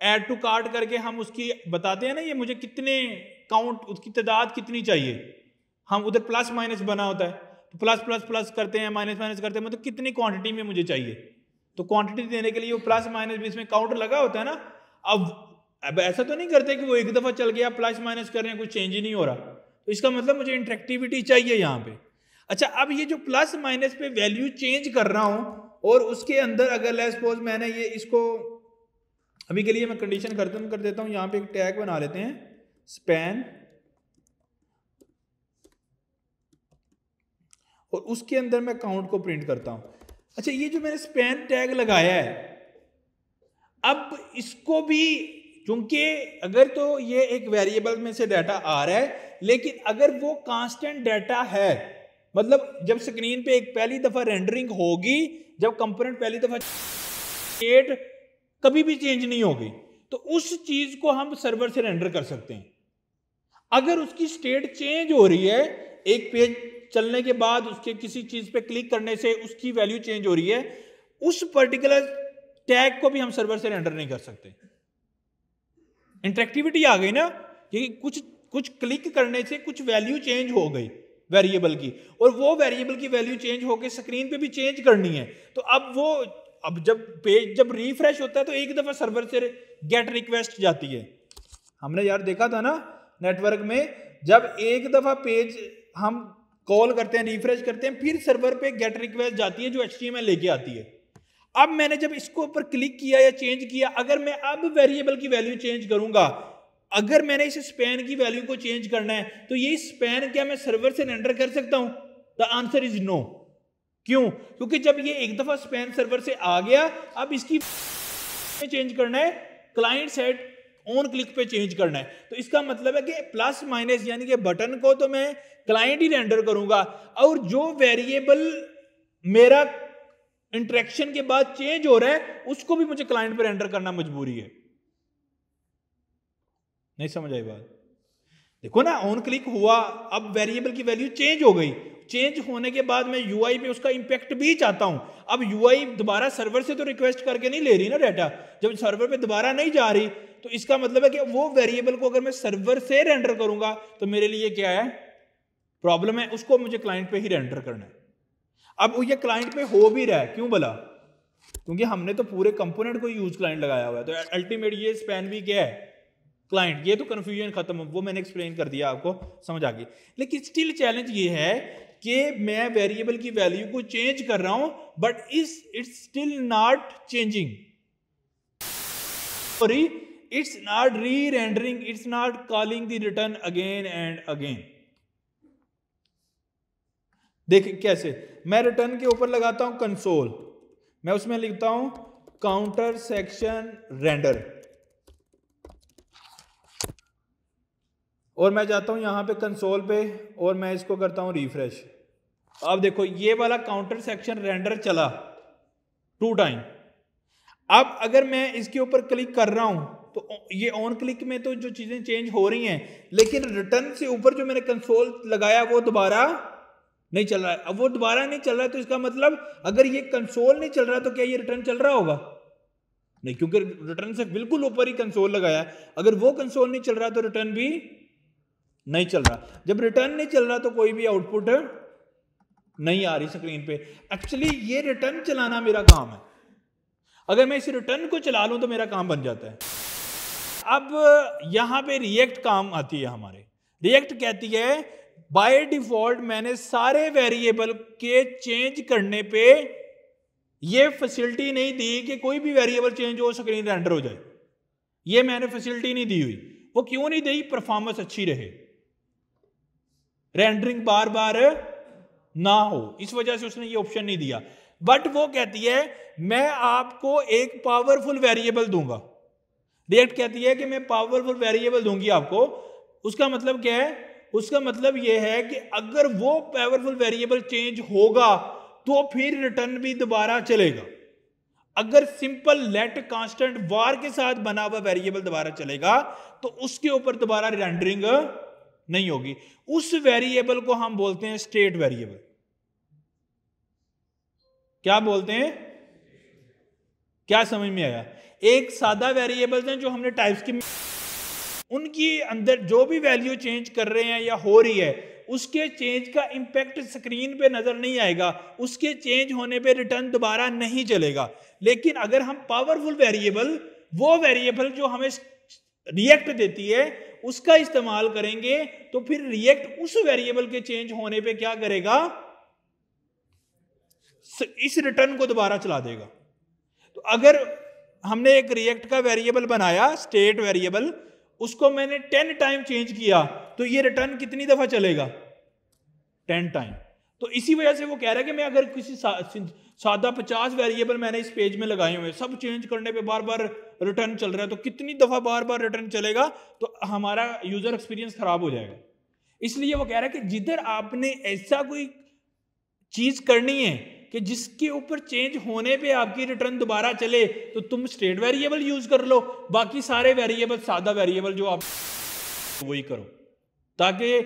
ऐड टू कार्ट करके हम उसकी बताते हैं ना, ये मुझे कितने काउंट, उसकी तादाद कितनी चाहिए, हम उधर प्लस माइनस बना होता है, तो प्लस प्लस प्लस करते हैं, माइनस माइनस करते हैं, मतलब कितनी क्वांटिटी में मुझे चाहिए, तो क्वांटिटी देने के लिए वो प्लस माइनस भी इसमें काउंटर लगा होता है ना। अब ऐसा तो नहीं करते कि वो एक दफा चल गया प्लस माइनस कर रहे हैं, कुछ चेंज ही नहीं हो रहा, तो इसका मतलब मुझे इंटरेक्टिविटी चाहिए यहाँ पे। अच्छा, अब ये जो प्लस माइनस पे वैल्यू चेंज कर रहा हूं और उसके अंदर अगर लेट्स सपोज मैंने ये इसको अभी के लिए मैं कंडीशन खत्म कर देता हूं, यहां पे एक टैग बना लेते हैं स्पैन, और उसके अंदर मैं काउंट को प्रिंट करता हूं। अच्छा, ये जो मैंने स्पैन टैग लगाया है, अब इसको भी, क्योंकि अगर तो ये एक वेरिएबल में से डाटा आ रहा है, लेकिन अगर वो कांस्टेंट डाटा है, मतलब जब स्क्रीन पे एक पहली दफा रेंडरिंग होगी, जब कंपोनेंट पहली दफा स्टेट कभी भी चेंज नहीं होगी, तो उस चीज को हम सर्वर से रेंडर कर सकते हैं। अगर उसकी स्टेट चेंज हो रही है, एक पेज चलने के बाद उसके किसी चीज पे क्लिक करने से उसकी वैल्यू चेंज हो रही है, उस पर्टिकुलर टैग को भी हम सर्वर से रेंडर नहीं कर सकते। इंटरेक्टिविटी आ गई ना, कि कुछ क्लिक करने से कुछ वैल्यू चेंज हो गई वेरिएबल की, और वो वेरिएबल की वैल्यू चेंज होकर स्क्रीन पे भी चेंज करनी है, तो अब जब पेज जब रिफ्रेश होता है तो एक दफा सर्वर से गेट रिक्वेस्ट जाती है। हमने यार देखा था ना नेटवर्क में, जब एक दफा पेज हम कॉल करते हैं, रिफ्रेश करते हैं, फिर सर्वर पे गेट रिक्वेस्ट जाती है जो HTML लेके आती है। अब मैंने जब इसको ऊपर क्लिक किया या चेंज किया, अगर मैं अब वेरिएबल की वैल्यू चेंज करूंगा, अगर मैंने इस स्पैन की वैल्यू को चेंज करना है, तो ये स्पैन क्या मैं सर्वर से रेंडर कर सकता हूं? The answer is no. क्यों? क्योंकि जब ये एक दफा स्पैन सर्वर से आ गया, अब इसकी चेंज करना है, क्लाइंट साइड ऑन क्लिक पे चेंज करना है, तो इसका मतलब है कि प्लस माइनस यानी कि बटन को तो मैं क्लाइंट ही रेंडर करूंगा, और जो वेरिएबल मेरा इंटरेक्शन के बाद चेंज हो रहा है उसको भी मुझे क्लाइंट पे रेंडर करना मजबूरी है। नहीं समझ आई बात? देखो ना, ऑन क्लिक हुआ, अब वेरिएबल की वैल्यू चेंज हो गई, चेंज होने के बाद मैं यूआई पे उसका इंपैक्ट भी चाहता हूं। अब यूआई दोबारा सर्वर से तो रिक्वेस्ट करके नहीं ले रही ना डाटा, जब सर्वर पे दोबारा नहीं जा रही, तो इसका मतलब है कि वो वेरिएबल को अगर मैं सर्वर से रेंडर करूंगा तो मेरे लिए क्या है, प्रॉब्लम है, उसको मुझे क्लाइंट पे ही रेंडर करना है। अब ये क्लाइंट पे हो भी रहा है, क्यों भला? क्योंकि हमने तो पूरे कंपोनेंट को यूज क्लाइंट लगाया हुआ है, तो अल्टीमेट ये स्पैन भी क्या है, क्लाइंट। ये तो कंफ्यूजन खत्म, वो मैंने एक्सप्लेन कर दिया, आपको समझ आ गई। लेकिन स्टिल चैलेंज ये है कि मैं वेरिएबल की वैल्यू को चेंज कर रहा हूं, but it's still not changing, sorry, it's not rerendering, it's not calling the return again and again. देखिए कैसे, मैं रिटर्न के ऊपर लगाता हूं कंसोल, मैं उसमें लिखता हूं काउंटर सेक्शन रेंडर, और मैं जाता हूं यहां पे कंसोल पे और मैं इसको करता हूं रिफ्रेश। अब देखो ये वाला काउंटर सेक्शन रेंडर चला 2 टाइम। अब अगर मैं इसके ऊपर क्लिक कर रहा हूं तो ये ऑन क्लिक में तो जो चीजें चेंज हो रही हैं, लेकिन रिटर्न से ऊपर जो मैंने कंसोल लगाया वो दोबारा नहीं चल रहा है। अब वो दोबारा नहीं चल रहा है, तो इसका मतलब अगर ये कंसोल नहीं चल रहा तो क्या ये रिटर्न चल रहा होगा? नहीं, क्योंकि रिटर्न से बिल्कुल ऊपर ही कंसोल लगाया है। अगर वो कंसोल नहीं चल रहा तो रिटर्न भी नहीं चल रहा। जब रिटर्न नहीं चल रहा तो कोई भी आउटपुट नहीं आ रही स्क्रीन पे। एक्चुअली ये रिटर्न चलाना मेरा काम है, अगर मैं इस रिटर्न को चला लूं तो मेरा काम बन जाता है। अब यहां पे रिएक्ट काम आती है हमारे। रिएक्ट कहती है बाय डिफॉल्ट मैंने सारे वेरिएबल के चेंज करने पे ये फैसिलिटी नहीं दी कि कोई भी वेरिएबल चेंज हो स्क्रीन रेंडर हो जाए, ये मैंने फैसिलिटी नहीं दी हुई। वो क्यों नहीं दी? परफॉर्मेंस अच्छी रहे, रेंडरिंग बार बार ना हो, इस वजह से उसने ये ऑप्शन नहीं दिया। बट वो कहती है मैं आपको एक पावरफुल वेरिएबल दूंगा। रिएक्ट कहती है कि मैं पावरफुल वेरिएबल दूंगी आपको। उसका मतलब क्या है? उसका मतलब यह है कि अगर वो पावरफुल वेरिएबल चेंज होगा तो फिर रिटर्न भी दोबारा चलेगा। अगर सिंपल लेट कांस्टेंट वार के साथ बना हुआ वेरिएबल दोबारा चलेगा तो उसके ऊपर दोबारा रेंडरिंग नहीं होगी। उस वेरिएबल को हम बोलते हैं स्टेट वेरिएबल। क्या बोलते हैं? क्या समझ में आया? एक सादा वेरिएबल्स हैं जो हमने टाइप्स की, उनकी अंदर जो भी वैल्यू चेंज कर रहे हैं या हो रही है, उसके चेंज का इंपैक्ट स्क्रीन पे नजर नहीं आएगा, उसके चेंज होने पे रिटर्न दोबारा नहीं चलेगा। लेकिन अगर हम पावरफुल वेरिएबल, वो वेरिएबल जो हमें रिएक्ट देती है, उसका इस्तेमाल करेंगे, तो फिर रिएक्ट उस वेरिएबल के चेंज होने पे क्या करेगा, इस रिटर्न को दोबारा चला देगा। तो अगर हमने एक रिएक्ट का वेरिएबल बनाया, स्टेट वेरिएबल, उसको मैंने 10 टाइम चेंज किया, तो ये रिटर्न कितनी दफा चलेगा? 10 टाइम। तो इसी वजह से वो कह रहा है कि मैं अगर किसी सादा 50 वेरिएबल मैंने इस पेज में लगाए हुए, सब चेंज करने पे बार बार रिटर्न चल रहा है, तो कितनी दफा बार बार रिटर्न चलेगा, तो हमारा यूजर एक्सपीरियंस खराब हो जाएगा। इसलिए वो कह रहा है कि जिधर आपने ऐसा कोई चीज करनी है कि जिसके ऊपर चेंज होने पे आपकी रिटर्न दोबारा चले, तो तुम स्टेट वेरिएबल यूज कर लो, बाकी सारे वेरिएबल, सादा वेरिएबल जो आप वही करो, ताकि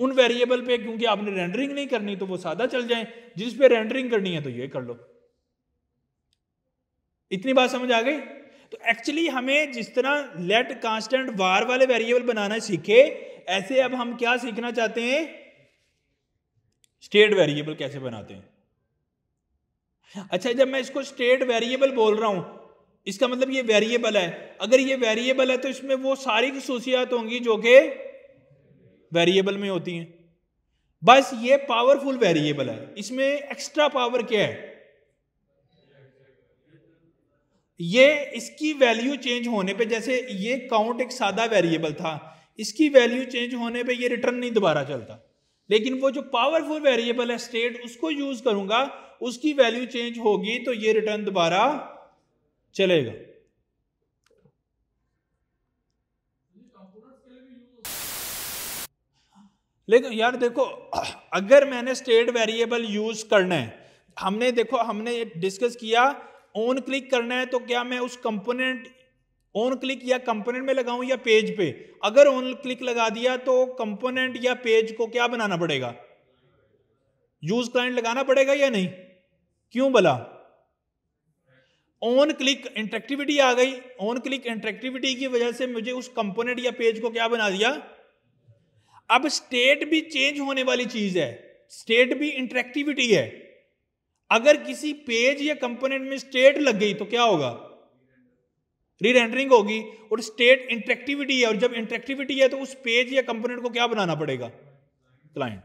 उन वेरिएबल पे, क्योंकि आपने रेंडरिंग नहीं करनी, तो वो सादा चल जाए, जिस पे रेंडरिंग करनी है तो ये कर लो। इतनी बात समझ आ गई? तो एक्चुअली हमें जिस तरह लेट कांस्टेंट वार वाले वेरिएबल बनाना सीखे, ऐसे अब हम क्या सीखना चाहते हैं, स्टेट वेरिएबल कैसे बनाते हैं। अच्छा, जब मैं इसको स्टेट वेरिएबल बोल रहा हूं, इसका मतलब ये वेरिएबल है। अगर ये वेरिएबल है तो इसमें वो सारी खसूसियात होंगी जो कि वेरिएबल में होती हैं, बस ये पावरफुल वेरिएबल है। इसमें एक्स्ट्रा पावर क्या है? ये इसकी वैल्यू चेंज होने पे, जैसे ये काउंट एक सादा वेरिएबल था, इसकी वैल्यू चेंज होने पे ये रिटर्न नहीं दोबारा चलता, लेकिन वो जो पावरफुल वेरिएबल है स्टेट, उसको यूज करूंगा, उसकी वैल्यू चेंज होगी तो ये रिटर्न दोबारा चलेगा। लेकिन यार देखो, अगर मैंने स्टेट वेरिएबल यूज करना है, हमने देखो हमने डिस्कस किया, ऑन क्लिक करना है तो क्या मैं उस कंपोनेंट, ऑन क्लिक या कंपोनेंट में लगाऊं या पेज पे? अगर ऑन क्लिक लगा दिया तो कंपोनेंट या पेज को क्या बनाना पड़ेगा? यूज क्लाइंट लगाना पड़ेगा या नहीं? क्यों भला? ऑन क्लिक इंटरेक्टिविटी आ गई, ऑन क्लिक इंटरेक्टिविटी की वजह से मुझे उस कंपोनेंट या पेज को क्या बना दिया। अब स्टेट भी चेंज होने वाली चीज है, स्टेट भी इंटरेक्टिविटी है। अगर किसी पेज या कंपोनेंट में स्टेट लग गई तो क्या होगा? री-रेंडरिंग होगी। और स्टेट इंटरेक्टिविटी है, और जब इंटरेक्टिविटी है तो उस पेज या कंपोनेंट को क्या बनाना पड़ेगा? क्लाइंट।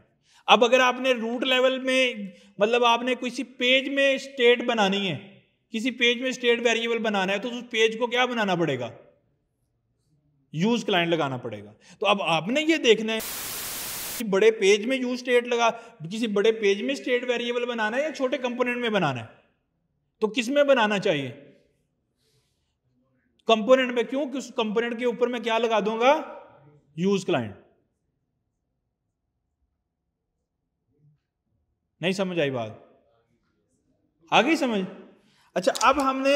अब अगर आपने रूट लेवल में, मतलब आपने किसी पेज में स्टेट बनानी है, किसी पेज में स्टेट वेरिएबल बनाना है, तो उस पेज को क्या बनाना पड़ेगा? यूज क्लाइंट लगाना पड़ेगा। तो अब आपने ये देखना है कि बड़े पेज में यूज स्टेट लगा, किसी बड़े पेज में स्टेट वेरिएबल बनाना है या छोटे कंपोनेंट में बनाना है, तो किस में बनाना चाहिए? कंपोनेंट में। क्यों? कि उस कंपोनेंट के ऊपर मैं क्या लगा दूंगा? Use client. नहीं समझ आई बात? आ गई समझ? अच्छा, अब हमने,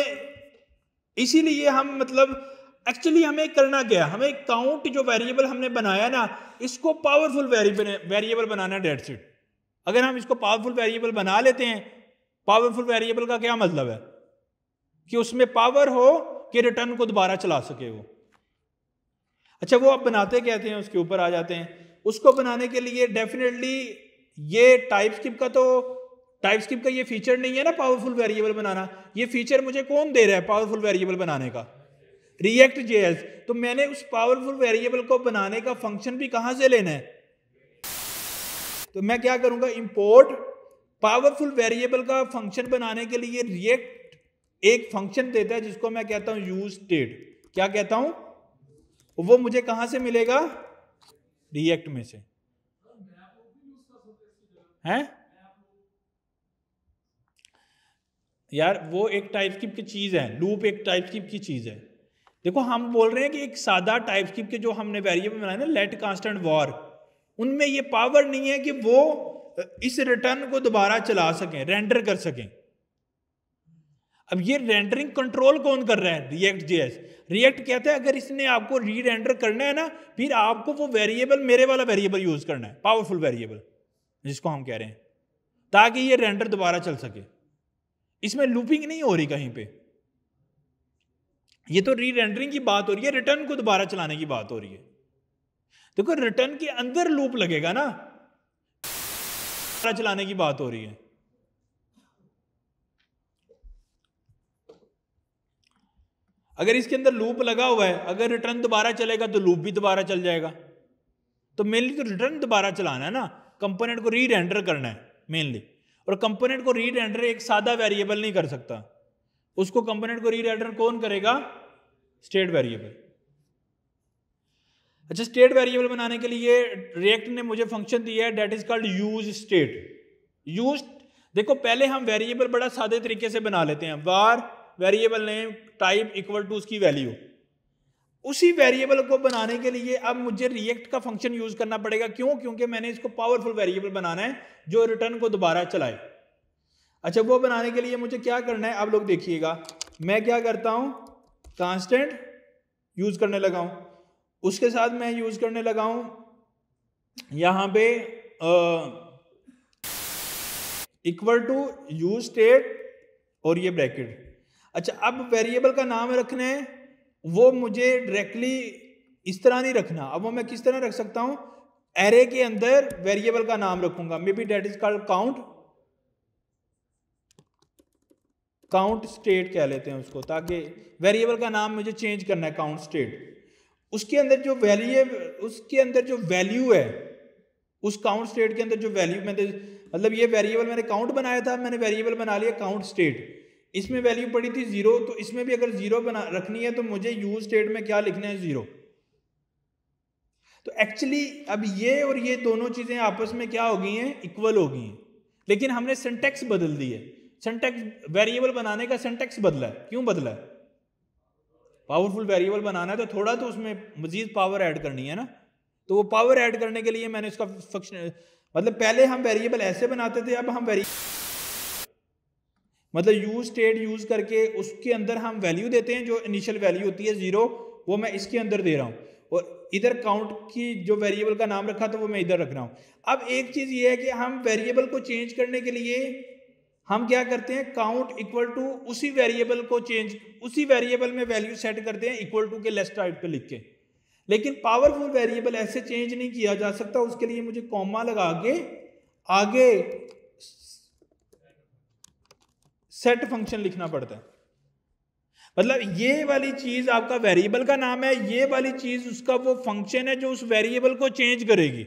इसीलिए हम मतलब एक्चुअली हमें करना क्या, हमें काउंट जो वेरिएबल हमने बनाया ना, इसको पावरफुल वेरिएबल बनाना है, डेट्स इट। अगर हम इसको पावरफुल वेरिएबल बना लेते हैं, पावरफुल वेरिएबल का क्या मतलब है? कि उसमें पावर हो कि रिटर्न को दोबारा चला सके वो। अच्छा, वो आप बनाते कहते हैं, उसके ऊपर आ जाते हैं। उसको बनाने के लिए डेफिनेटली ये टाइपस्क्रिप्ट का ये फीचर नहीं है ना, पावरफुल वेरिएबल बनाना। ये फीचर मुझे कौन दे रहा है पावरफुल वेरिएबल बनाने का? React JS. तो मैंने उस पावरफुल वेरिएबल को बनाने का फंक्शन भी कहां से लेना है? तो मैं क्या करूंगा, इंपोर्ट पावरफुल वेरिएबल का फंक्शन बनाने के लिए रिएक्ट एक फंक्शन देता है जिसको मैं कहता हूं यूज स्टेट। क्या कहता हूं? वो मुझे कहां से मिलेगा? रिएक्ट में से। हैं यार, वो एक टाइपस्क्रिप्ट की चीज है, लूप एक टाइपस्क्रिप्ट की चीज है। देखो, हम बोल रहे हैं कि एक सादा टाइपस्क्रिप्ट के जो हमने वेरिएबल बनाए ना, लेट कांस्टेंट वार, उनमें ये पावर नहीं है कि वो इस रिटर्न को दोबारा चला सकें, रेंडर कर सकें। अब ये रेंडरिंग कंट्रोल कौन कर रहा है? React JS. रिएक्ट कहता है अगर इसने आपको री रेंडर करना है ना, फिर आपको वो वेरिएबल, मेरे वाला वेरिएबल यूज करना है, पावरफुल वेरिएबल जिसको हम कह रहे हैं, ताकि ये रेंडर दोबारा चल सके। इसमें लूपिंग नहीं हो रही कहीं पे। ये तो री रेंडरिंग की बात हो रही है, रिटर्न को दोबारा चलाने की बात हो रही है। देखो रिटर्न के अंदर लूप लगेगा ना, चलाने की बात हो रही है। अगर इसके अंदर लूप लगा हुआ है, अगर रिटर्न दोबारा चलेगा तो लूप भी दोबारा चल जाएगा। तो मेनली तो रिटर्न दोबारा चलाना है ना, कंपोनेंट को री रेंडर करना है मेनली। और कंपोनेंट को री रेंडर एक सादा वेरिएबल नहीं कर सकता, उसको कंपोनेंट को री रेंडर कौन करेगा? State variable. अच्छा, स्टेट वेरिएबल बनाने के लिए रिएक्ट ने मुझे फंक्शन दिया है that is called use state. Use, देखो पहले हम वेरिएबल बड़ा सादे तरीके से बना लेते हैं, var variable name type equal to उसकी वैल्यू। उसी वेरिएबल को बनाने के लिए अब मुझे रिएक्ट का फंक्शन यूज करना पड़ेगा। क्यों? क्योंकि मैंने इसको पावरफुल वेरिएबल बनाना है जो रिटर्न को दोबारा चलाए। अच्छा, वो बनाने के लिए मुझे क्या करना है, अब लोग देखिएगा, मैं क्या करता हूं, कांस्टेंट यूज करने लगा हूं, उसके साथ मैं यूज करने लगा हूं यहां पे इक्वल टू यूज स्टेट और ये ब्रैकेट। अच्छा, अब वेरिएबल का नाम रखना है, वो मुझे डायरेक्टली इस तरह नहीं रखना। अब वो मैं किस तरह रख सकता हूं, एरे के अंदर वेरिएबल का नाम रखूंगा, may be that is called count, count state कह लेते हैं उसको, ताकि वेरिएबल का नाम मुझे चेंज करना है काउंट स्टेट। उसके अंदर जो वैल्यू है, उस काउंट स्टेट के अंदर जो वैल्यू मैंने, मतलब ये वेरिएबल मैंने काउंट बनाया था, मैंने वेरिएबल बना लिया काउंट स्टेट, इसमें वैल्यू पड़ी थी 0, तो इसमें भी अगर 0 बना रखनी है तो मुझे यूज स्टेट में क्या लिखना है, 0। तो एक्चुअली अब ये और ये दोनों चीजें आपस में क्या हो गई हैं, इक्वल हो गई हैं, लेकिन हमने सिंटैक्स बदल दी है। सिंटैक्स, वेरिएबल बनाने का सिंटैक्स बदला है। क्यों बदला है? पावरफुल वेरिएबल बनाना है तो थोड़ा तो उसमें मजीद पावर ऐड करनी है ना, तो वो पावर ऐड करने के लिए मैंने इसका फंक्शन, मतलब पहले हम वेरिएबल ऐसे बनाते थे, अब हम मतलब यूज स्टेट यूज करके उसके अंदर हम वैल्यू देते हैं, जो इनिशियल वैल्यू होती है 0, वो मैं इसके अंदर दे रहा हूं, और इधर काउंट की जो वेरिएबल का नाम रखा था वो मैं इधर रख रहा हूं। अब एक चीज ये है कि हम वेरिएबल को चेंज करने के लिए हम क्या करते हैं, काउंट इक्वल टू उसी वेरिएबल को चेंज, उसी वेरिएबल में वैल्यू सेट करते हैं इक्वल टू के लेफ्ट साइड पे लिख के। लेकिन पावरफुल वेरिएबल ऐसे चेंज नहीं किया जा सकता, उसके लिए मुझे कॉमा लगा के आगे सेट फंक्शन लिखना पड़ता है। मतलब ये वाली चीज आपका वेरिएबल का नाम है, ये वाली चीज उसका वो फंक्शन है जो उस वेरिएबल को चेंज करेगी।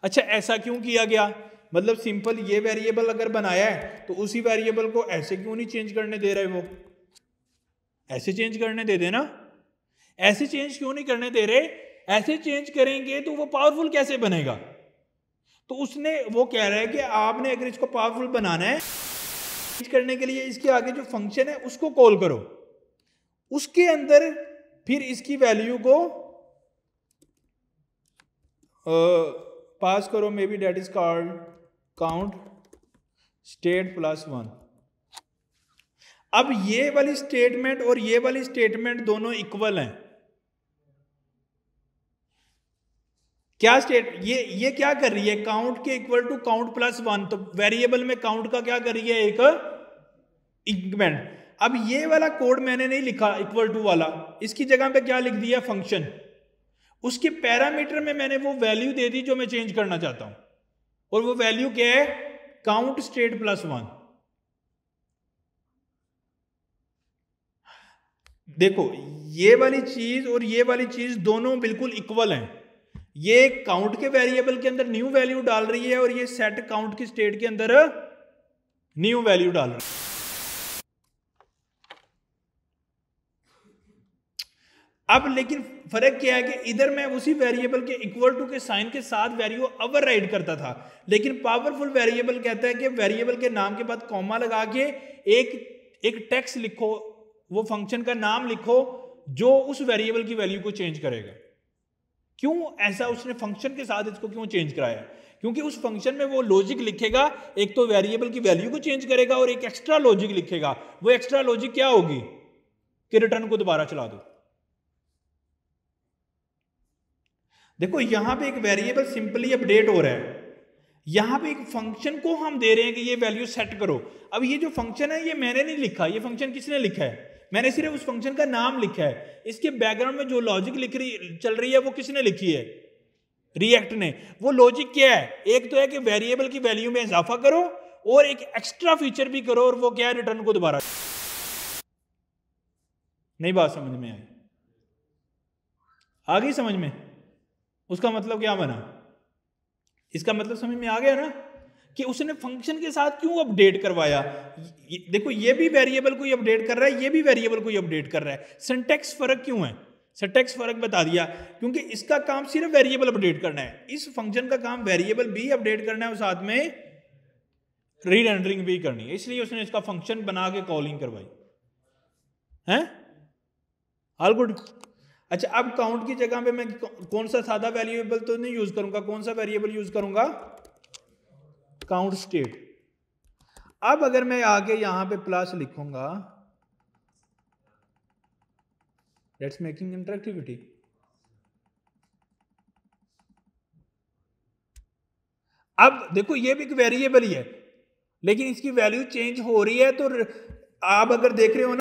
अच्छा, ऐसा क्यों किया गया? मतलब सिंपल, ये वेरिएबल अगर बनाया है तो उसी वेरिएबल को ऐसे क्यों नहीं चेंज करने दे रहे, वो ऐसे चेंज करने दे देना। ऐसे चेंज क्यों नहीं करने दे रहे? ऐसे चेंज करेंगे तो वो पावरफुल कैसे बनेगा? तो उसने वो कह रहा है कि आपने अगर इसको पावरफुल बनाना है, चेंज करने के लिए इसके आगे जो फंक्शन है उसको कॉल करो, उसके अंदर फिर इसकी वैल्यू को पास करो, may be that is called count state plus 1। अब ये वाली स्टेटमेंट और ये वाली स्टेटमेंट दोनों इक्वल हैं। क्या स्टेट, ये क्या कर रही है, काउंट के इक्वल टू काउंट प्लस 1, तो वेरिएबल में काउंट का क्या कर रही है, एक इंक्रीमेंट। अब ये वाला कोड मैंने नहीं लिखा इक्वल टू वाला, इसकी जगह पे क्या लिख दिया, फंक्शन। उसके पैरामीटर में मैंने वो वैल्यू दे दी जो मैं चेंज करना चाहता हूं, और वो वैल्यू क्या है, काउंट स्टेट प्लस 1। देखो ये वाली चीज और ये वाली चीज दोनों बिल्कुल इक्वल हैं। ये काउंट के वेरिएबल के अंदर न्यू वैल्यू डाल रही है और ये सेट काउंट की स्टेट के अंदर न्यू वैल्यू डाल रही है। अब लेकिन फर्क क्या है कि इधर मैं उसी वेरिएबल के इक्वल टू के साइन के साथ वैल्यू ओवरराइड करता था, लेकिन पावरफुल वेरिएबल कहता है कि वेरिएबल के नाम के बाद कॉमा लगा के एक टेक्स्ट लिखो, वो फंक्शन का नाम लिखो जो उस वेरिएबल की वैल्यू को चेंज करेगा। क्यों ऐसा उसने फंक्शन के साथ इसको क्यों चेंज कराया? क्योंकि उस फंक्शन में वो लॉजिक लिखेगा, एक तो वेरिएबल की वैल्यू को चेंज करेगा और एक एक्स्ट्रा लॉजिक लिखेगा। वो एक्स्ट्रा लॉजिक क्या होगी कि रिटर्न को दोबारा चला दो। देखो यहां पे एक वेरिएबल सिंपली अपडेट हो रहा है, यहां पे एक फंक्शन को हम दे रहे हैं कि ये वैल्यू सेट करो। अब ये जो फंक्शन है ये मैंने नहीं लिखा, ये फंक्शन किसने लिखा है? मैंने सिर्फ उस फंक्शन का नाम लिखा है, इसके बैकग्राउंड में जो लॉजिक चल रही है वो किसने लिखी है? रिएक्ट ने। वो लॉजिक क्या है? एक तो है कि वेरिएबल की वैल्यू में इजाफा करो और एक एक्स्ट्रा फीचर भी करो, और वो क्या है? रिटर्न को दोबारा। नई बात समझ में आई? आ गई समझ में? उसका मतलब क्या बना? इसका मतलब समझ में आ गया ना कि उसने फंक्शन के साथ क्यों अपडेट करवाया। देखो ये भी वेरिएबल को ही अपडेट कर रहा है, ये भी वेरिएबल को ही अपडेट कर रहा है। सिंटैक्स फर्क क्यों है? सिंटैक्स फर्क बता दिया, क्योंकि इसका काम सिर्फ वेरिएबल अपडेट करना है, इस फंक्शन का काम वेरिएबल भी अपडेट करना है और साथ में रीरेंडरिंग भी करनी है, इसलिए उसने इसका फंक्शन बना के कॉलिंग करवाई है। All good. अच्छा, अब काउंट की जगह पे मैं कौन सा सादा वेरिएबल तो नहीं यूज करूंगा, कौन सा वेरिएबल यूज करूंगा? Count state. अब अगर मैं आगे यहां पे प्लस लिखूंगा, दैट्स मेकिंग इंटरेक्टिविटी। अब देखो ये भी एक वेरिएबल ही है, लेकिन इसकी वैल्यू चेंज हो रही है। तो आप अगर देख रहे हो ना,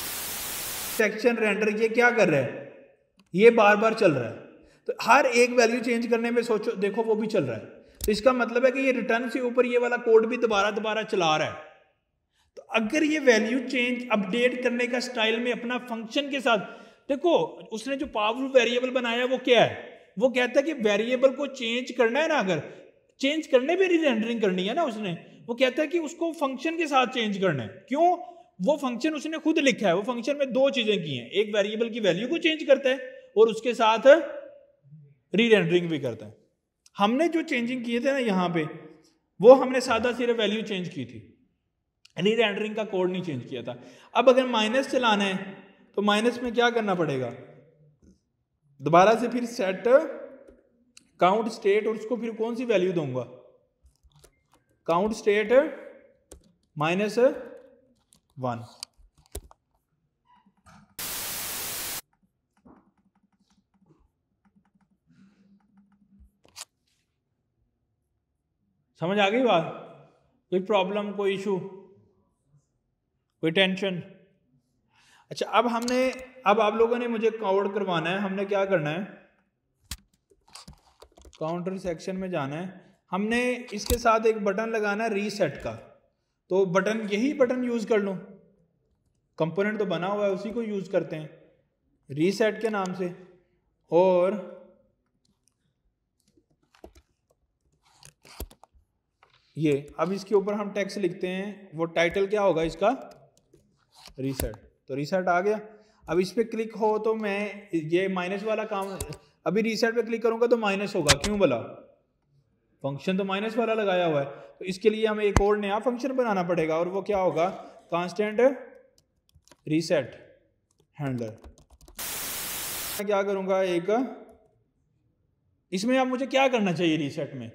सेक्शन रेंडर ये क्या कर रहा है? ये बार बार चल रहा है। तो हर एक वैल्यू चेंज करने में सोचो, देखो वो भी चल रहा है। तो इसका मतलब है कि ये रिटर्न से ऊपर ये वाला कोड भी दोबारा चला रहा है। तो अगर ये वैल्यू चेंज अपडेट करने का स्टाइल में अपना फंक्शन के साथ, देखो उसने जो पावरफुल वेरिएबल बनाया वो क्या है? वो कहता है कि वेरिएबल को चेंज करना है ना, अगर चेंज करने पे रीरेंडरिंग करनी है ना उसने, वो कहता है कि उसको फंक्शन के साथ चेंज करना है। क्यों? वो फंक्शन उसने खुद लिखा है, वो फंक्शन में दो चीजें की हैं, एक वेरिएबल की वैल्यू को चेंज करता है और उसके साथ रीरेंडरिंग भी करता है। हमने जो चेंजिंग किए थे ना यहाँ पे, वो हमने सादा सिर्फ वैल्यू चेंज की थी, रीरेंडरिंग का कोड नहीं चेंज किया था। अब अगर माइनस चलाना है तो माइनस में क्या करना पड़ेगा? दोबारा से फिर सेट काउंट स्टेट, और उसको फिर कौन सी वैल्यू दूंगा? Count state -1। समझ आ गई बात? कोई प्रॉब्लम, कोई इशू, कोई टेंशन? अच्छा, अब आप लोगों ने मुझे कोड करवाना है। हमने क्या करना है? काउंटर सेक्शन में जाना है, हमने इसके साथ एक बटन लगाना है रीसेट का। तो बटन, यही बटन यूज कर लो, कंपोनेंट तो बना हुआ है, उसी को यूज करते हैं रीसेट के नाम से। और ये अब इसके ऊपर हम टेक्स्ट लिखते हैं, वो टाइटल क्या होगा इसका? रीसेट। तो रीसेट आ गया। अब इस पे क्लिक हो तो मैं ये माइनस वाला काम, अभी रीसेट पे क्लिक करूंगा तो माइनस होगा। क्यों बोला? फंक्शन तो माइनस वाला लगाया हुआ है। तो इसके लिए हमें एक और नया फंक्शन बनाना पड़ेगा, और वो क्या होगा? Constant reset handler. मैं क्या करूंगा, एक इसमें अब मुझे क्या करना चाहिए रीसेट में?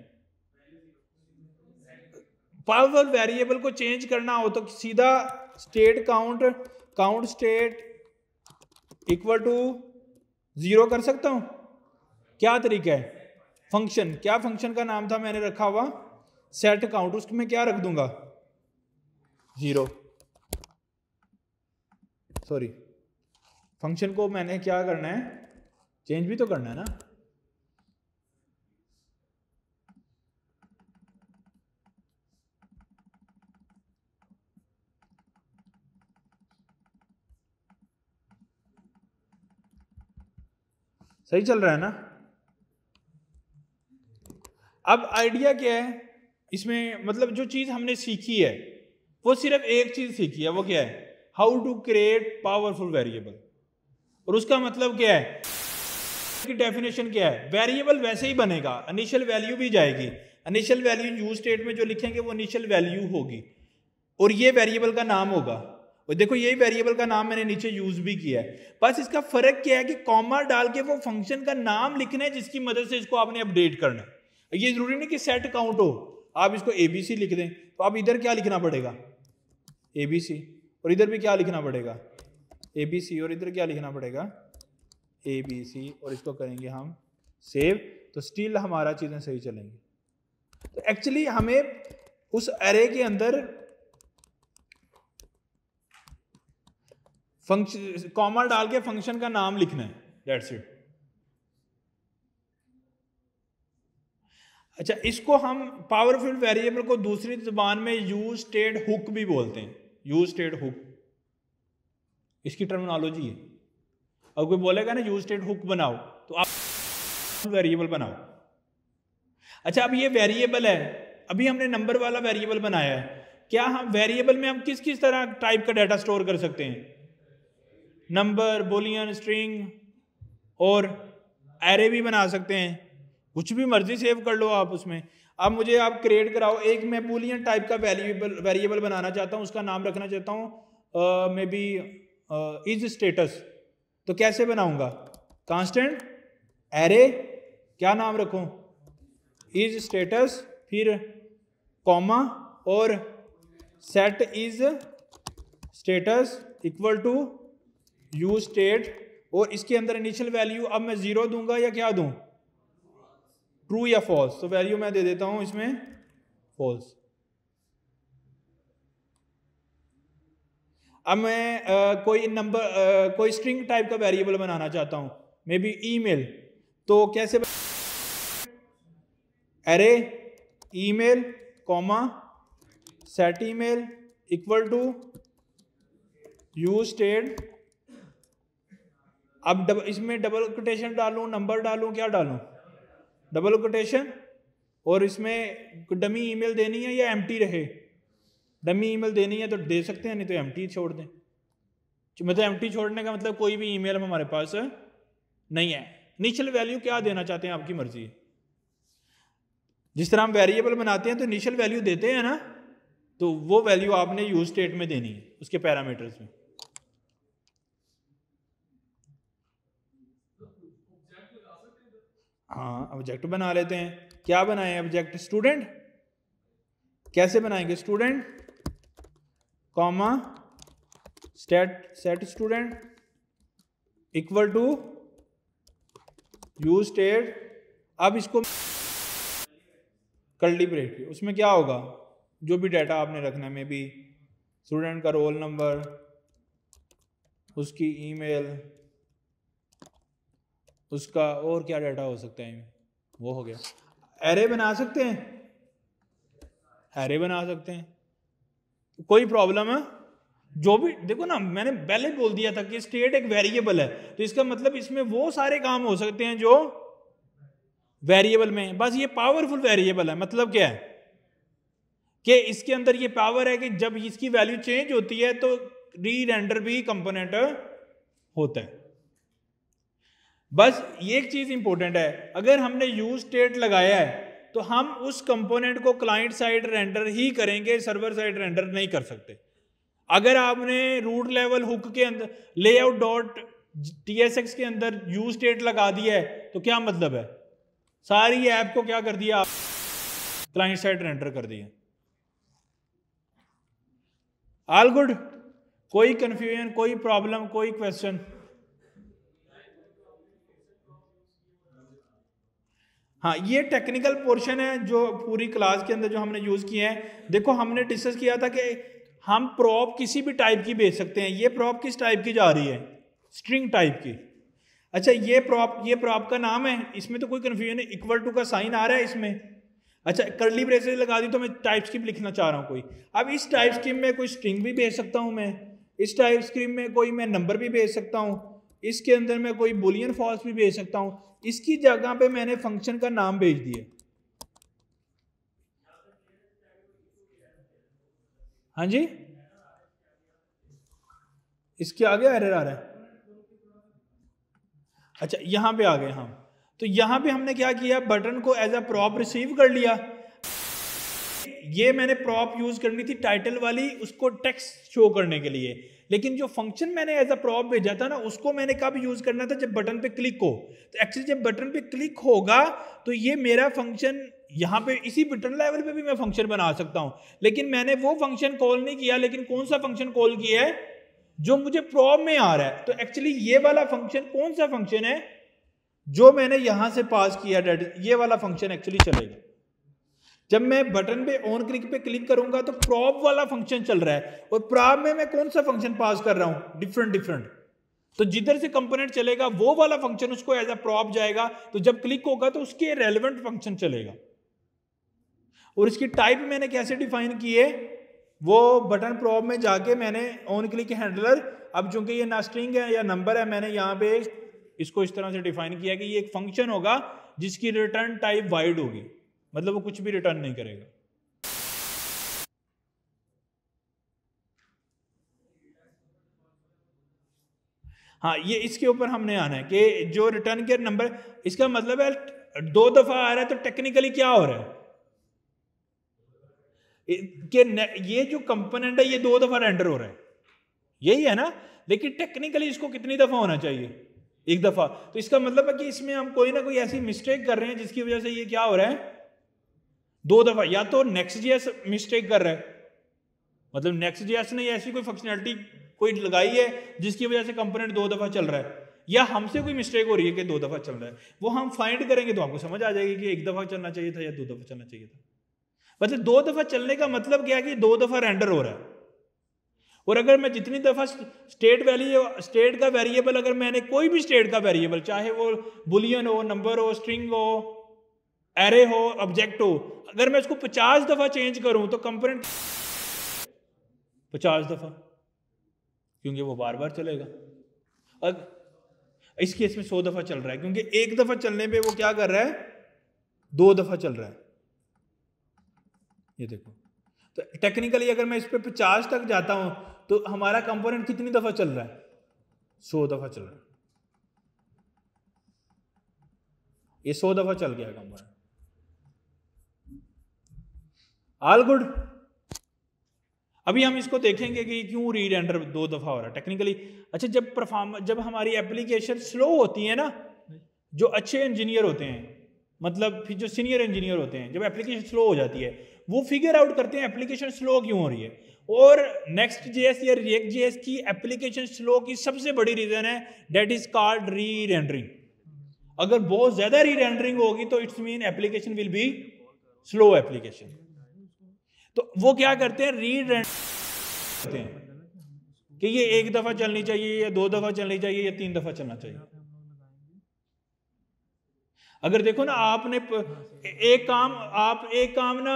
पावर वेरिएबल को चेंज करना हो तो सीधा state count state equal to 0 कर सकता हूं। क्या तरीका है? फंक्शन, क्या फंक्शन का नाम था मैंने रखा हुआ? Set count. उसमें क्या रख दूंगा? 0। सॉरी, फंक्शन को मैंने क्या करना है? चेंज भी तो करना है ना। सही चल रहा है ना? अब आइडिया क्या है इसमें? मतलब जो चीज हमने सीखी है वो सिर्फ एक चीज सीखी है, वो क्या है? How to create powerful variable. और उसका मतलब क्या है? की डेफिनेशन क्या है? वेरिएबल वैसे ही बनेगा, इनिशियल वैल्यू भी जाएगी। इनिशियल वैल्यू यूज स्टेट में जो लिखेंगे वो इनिशियल वैल्यू होगी, और ये वेरिएबल का नाम होगा। और देखो यही वेरिएबल का नाम मैंने नीचे यूज भी किया है। बस इसका फर्क क्या है कि कॉमा डाल के वो फंक्शन का नाम लिखना है जिसकी मदद से इसको आपने अपडेट करना है। ये जरूरी नहीं कि सेट काउंट हो, आप इसको एबीसी लिख दें। तो आप इधर क्या लिखना पड़ेगा? एबीसी, और इधर भी क्या लिखना पड़ेगा? एबीसी, और इधर क्या लिखना पड़ेगा? एबीसी, और इसको करेंगे हम सेव, तो स्टिल हमारा चीजें सही चलेंगी। तो एक्चुअली हमें उस एरे के अंदर फंक्शन कॉमा डाल के फंक्शन का नाम लिखना है, दैट्स इट। अच्छा, इसको हम पावरफुल वेरिएबल को दूसरी जुबान में यूज स्टेट हुक भी बोलते हैं, यूज स्टेट हुक, इसकी टर्मिनोलॉजी है। अब कोई बोलेगा ना यूज स्टेट हुक बनाओ, तो आप वेरिएबल बनाओ। अच्छा, अब ये वेरिएबल है, अभी हमने नंबर वाला वेरिएबल बनाया है, क्या हम वेरिएबल में हम किस किस तरह टाइप का डाटा स्टोर कर सकते हैं? नंबर, बुलियन, स्ट्रिंग और एरे भी बना सकते हैं, कुछ भी मर्जी सेव कर लो आप उसमें। अब मुझे आप क्रिएट कराओ, एक मैं बुलियन टाइप का वेरिएबल बनाना चाहता हूँ, उसका नाम रखना चाहता हूँ मे बी इज स्टेटस, तो कैसे बनाऊंगा? कांस्टेंट एरे, क्या नाम रखूं? इज स्टेटस, फिर कॉमा और set is status equal to use state, और इसके अंदर इनिशियल वैल्यू अब मैं 0 दूंगा या क्या दूं? ट्रू या फॉल्स? तो वैल्यू मैं दे देता हूं इसमें फॉल्स। अब मैं कोई नंबर कोई स्ट्रिंग टाइप का वेरिएबल बनाना चाहता हूं, मे बी ईमेल, तो कैसे? Array email comma set email equal to use state. अब इसमें डबल कोटेशन डालूं, नंबर डालूं, क्या डालूं? डबल कोटेशन, और इसमें डमी ईमेल देनी है या एम्प्टी रहे? डमी ईमेल देनी है तो दे सकते हैं, नहीं तो एम्प्टी छोड़ दें। मतलब एम्प्टी छोड़ने का मतलब कोई भी ईमेल हमारे पास नहीं है। इनिशियल वैल्यू क्या देना चाहते हैं आपकी मर्जी है। जिस तरह हम वेरिएबल बनाते हैं तो इनिशियल वैल्यू देते हैं ना, तो वो वैल्यू आपने यूज स्टेट में देनी है, उसके पैरामीटर्स में। हाँ, ऑब्जेक्ट बना लेते हैं। क्या बनाएं ऑब्जेक्ट? स्टूडेंट। कैसे बनाएंगे? Student comma set student equal to use state. अब इसको कर्ली ब्रेक, उसमें क्या होगा? जो भी डाटा आपने रखना है, मे बी स्टूडेंट का रोल नंबर, उसकी ईमेल, उसका और क्या डाटा हो सकता है, वो हो गया। एरे बना सकते हैं, एरे बना सकते हैं, कोई प्रॉब्लम है? जो भी देखो ना, मैंने पहले बोल दिया था कि स्टेट एक वेरिएबल है, तो इसका मतलब इसमें वो सारे काम हो सकते हैं जो वेरिएबल में। बस ये पावरफुल वेरिएबल है, मतलब क्या है कि इसके अंदर ये पावर है कि जब इसकी वैल्यू चेंज होती है तो री रेंडर भी कंपोनेंट होता है। बस ये एक चीज इंपॉर्टेंट है, अगर हमने यूज स्टेट लगाया है तो हम उस कंपोनेंट को क्लाइंट साइड रेंडर ही करेंगे, सर्वर साइड रेंडर नहीं कर सकते। अगर आपने रूट लेवल हुक के अंदर लेआउट डॉट TSX के अंदर यूज स्टेट लगा दिया है तो क्या मतलब है? सारी ऐप को क्या कर दिया? क्लाइंट साइड रेंडर कर दिया। All good? कोई कंफ्यूजन, कोई प्रॉब्लम, कोई क्वेश्चन? हाँ, ये टेक्निकल पोर्शन है जो पूरी क्लास के अंदर जो हमने यूज किया है। देखो, हमने डिस्कस किया था कि हम प्रॉप किसी भी टाइप की भेज सकते हैं। ये प्रॉप किस टाइप की जा रही है? स्ट्रिंग टाइप की। अच्छा, ये प्रॉप का नाम है, इसमें तो कोई कंफ्यूजन नहीं, इक्वल टू का साइन आ रहा है इसमें। अच्छा, कर्ली ब्रेसेस लगा दी तो मैं टाइप स्क्रिप्ट लिखना चाह रहा हूँ कोई। अब इस टाइप स्क्रिप्ट में कोई स्ट्रिंग भी भेज सकता हूँ मैं, इस टाइप स्क्रिप्ट में कोई मैं नंबर भी भेज सकता हूँ, इसके अंदर मैं कोई बुलियन फॉल्स भी भेज सकता हूँ। इसकी जगह पे मैंने फंक्शन का नाम भेज दिया। हाँ जी, इसके आगे एरर आ रहा है। अच्छा, यहां पे आ गए हम। तो यहां पे हमने क्या किया? बटन को एज अ प्रॉप रिसीव कर लिया। ये मैंने प्रॉप यूज करनी थी टाइटल वाली, उसको टेक्स्ट शो करने के लिए। लेकिन जो फंक्शन मैंने एज अ प्रॉप भेजा था ना, उसको मैंने कब यूज करना था? जब बटन पे क्लिक हो। तो एक्चुअली जब बटन पे क्लिक होगा तो ये मेरा फंक्शन यहां पे इसी बटन लेवल पे भी मैं फंक्शन बना सकता हूं, लेकिन मैंने वो फंक्शन कॉल नहीं किया। लेकिन कौन सा फंक्शन कॉल किया है? जो मुझे प्रॉप में आ रहा है। तो एक्चुअली ये वाला फंक्शन कौन सा फंक्शन है जो मैंने यहां से पास किया? ये वाला फंक्शन एक्चुअली चलेगा। जब मैं बटन पे ऑन क्लिक पे क्लिक करूंगा तो प्रॉप वाला फंक्शन चल रहा है, और प्रॉप में मैं कौन सा फंक्शन पास कर रहा हूं, डिफरेंट। तो जिधर से कंपोनेंट चलेगा वो वाला फंक्शन उसको एज अ प्रॉप जाएगा, तो जब क्लिक होगा तो उसके रेलेवेंट फंक्शन चलेगा। और इसकी टाइप मैंने कैसे डिफाइन की है, वो बटन प्रॉप में जाके मैंने ऑन क्लिक हैंडलर, अब चूंकि ये ना स्ट्रिंग है या नंबर है, मैंने यहाँ पे इसको इस तरह से डिफाइन किया कि ये एक फंक्शन होगा जिसकी रिटर्न टाइप वाइड होगी, मतलब वो कुछ भी रिटर्न नहीं करेगा। हाँ, ये इसके ऊपर हमने आना है कि जो रिटर्न के नंबर, इसका मतलब है 2 दफा आ रहा है, तो टेक्निकली क्या हो रहा है कि ये जो कंपोनेंट है ये 2 दफा रेंडर हो रहा है, यही है ना। लेकिन टेक्निकली इसको कितनी दफा होना चाहिए, 1 दफा। तो इसका मतलब है कि इसमें हम कोई ना कोई ऐसी मिस्टेक कर रहे हैं जिसकी वजह से ये क्या हो रहा है 2 दफा। या तो नेक्स्ट.जेएस मिस्टेक कर रहा है, मतलब नेक्स्ट.जेएस ने ऐसी कोई फंक्शनैलिटी कोई लगाई है जिसकी वजह से कंपोनेंट 2 दफा चल रहा है, या हमसे कोई मिस्टेक हो रही है कि 2 दफा चल रहा है। वो हम फाइंड करेंगे तो आपको समझ आ जाएगी कि 1 दफा चलना चाहिए था या 2 दफा चलना चाहिए था। मतलब 2 दफा चलने का मतलब क्या है कि 2 दफा रेंडर हो रहा है। और अगर मैं जितनी दफा स्टेट का वेरिएबल, अगर मैंने कोई भी स्टेट का वेरिएबल, चाहे वो बुलियन हो, नंबर हो, स्ट्रिंग हो, एरे हो, ऑब्जेक्ट हो, अगर मैं उसको 50 दफा चेंज करूं तो कंपोनेंट 50 दफा, क्योंकि वो बार बार चलेगा। इस केस में 100 दफा चल रहा है, क्योंकि 1 दफा चलने पे वो क्या कर रहा है 2 दफा चल रहा है। ये देखो, तो टेक्निकली अगर मैं इस पे 50 तक जाता हूं तो हमारा कंपोनेंट कितनी दफा चल रहा है, 100 दफा चल रहा है। ये 100 दफा चल गया कंपोनेंट। All good. अभी हम इसको देखेंगे कि क्यों रीड एंटर 2 दफा हो रहा है टेक्निकली। अच्छा, जब हमारी एप्लीकेशन स्लो होती है ना, जो अच्छे इंजीनियर होते हैं, मतलब फिर जो सीनियर इंजीनियर होते हैं, जब एप्लीकेशन स्लो हो जाती है वो फिगर आउट करते हैं एप्लीकेशन स्लो क्यों हो रही है। और नेक्स्ट.जेएस या रिएक्ट.जेएस की एप्लीकेशन स्लो की सबसे बड़ी रीजन है दैट इज कॉल्ड री रेंडरिंग। अगर बहुत ज्यादा री रेंडरिंग होगी तो it's mean application will be slow application. तो वो क्या करते हैं, री रेंडर करते हैं कि ये 1 दफा चलनी चाहिए या 2 दफा चलनी चाहिए या 3 दफा चलना चाहिए। अगर देखो ना, आपने एक काम ना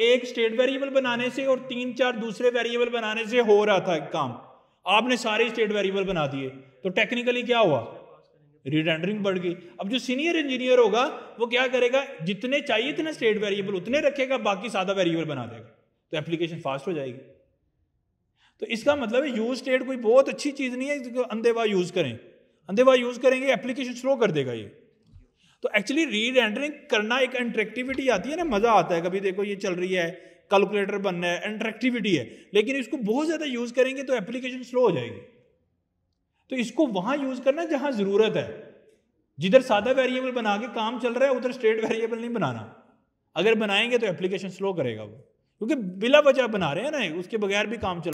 एक स्टेट वेरिएबल बनाने से और 3-4 दूसरे वेरिएबल बनाने से हो रहा था काम, आपने सारे स्टेट वेरिएबल बना दिए, तो टेक्निकली क्या हुआ, रीरेंडरिंग बढ़ गई। अब जो सीनियर इंजीनियर होगा वो क्या करेगा, जितने चाहिए थे ना स्टेट वेरिएबल उतने रखेगा, बाकी सादा वेरिएबल बना देगा, तो एप्लीकेशन फास्ट हो जाएगी। तो इसका मतलब है यूज स्टेट कोई बहुत अच्छी चीज नहीं है, इसको अंधेवा यूज करें, अंधेवा यूज करेंगे एप्लीकेशन स्लो कर देगा ये। तो एक्चुअली री रेंडरिंग करना एक इंटरेक्टिविटी आती है ना, मजा आता है। कभी देखो ये चल रही है, कैलकुलेटर बनना है, इंटरेक्टिविटी है, लेकिन इसको बहुत ज्यादा यूज करेंगे तो एप्लीकेशन स्लो हो जाएगी। तो इसको वहां यूज करना जहां जरूरत है, जिधर सादा वेरिएबल बना के काम चल रहा है उधर स्टेट वेरिएबल नहीं बनाना। अगर बनाएंगे तो एप्लीकेशन स्लो करेगा वो, क्योंकि बिला वजह बना रहे हैं ना, उसके बगैर भी काम चल।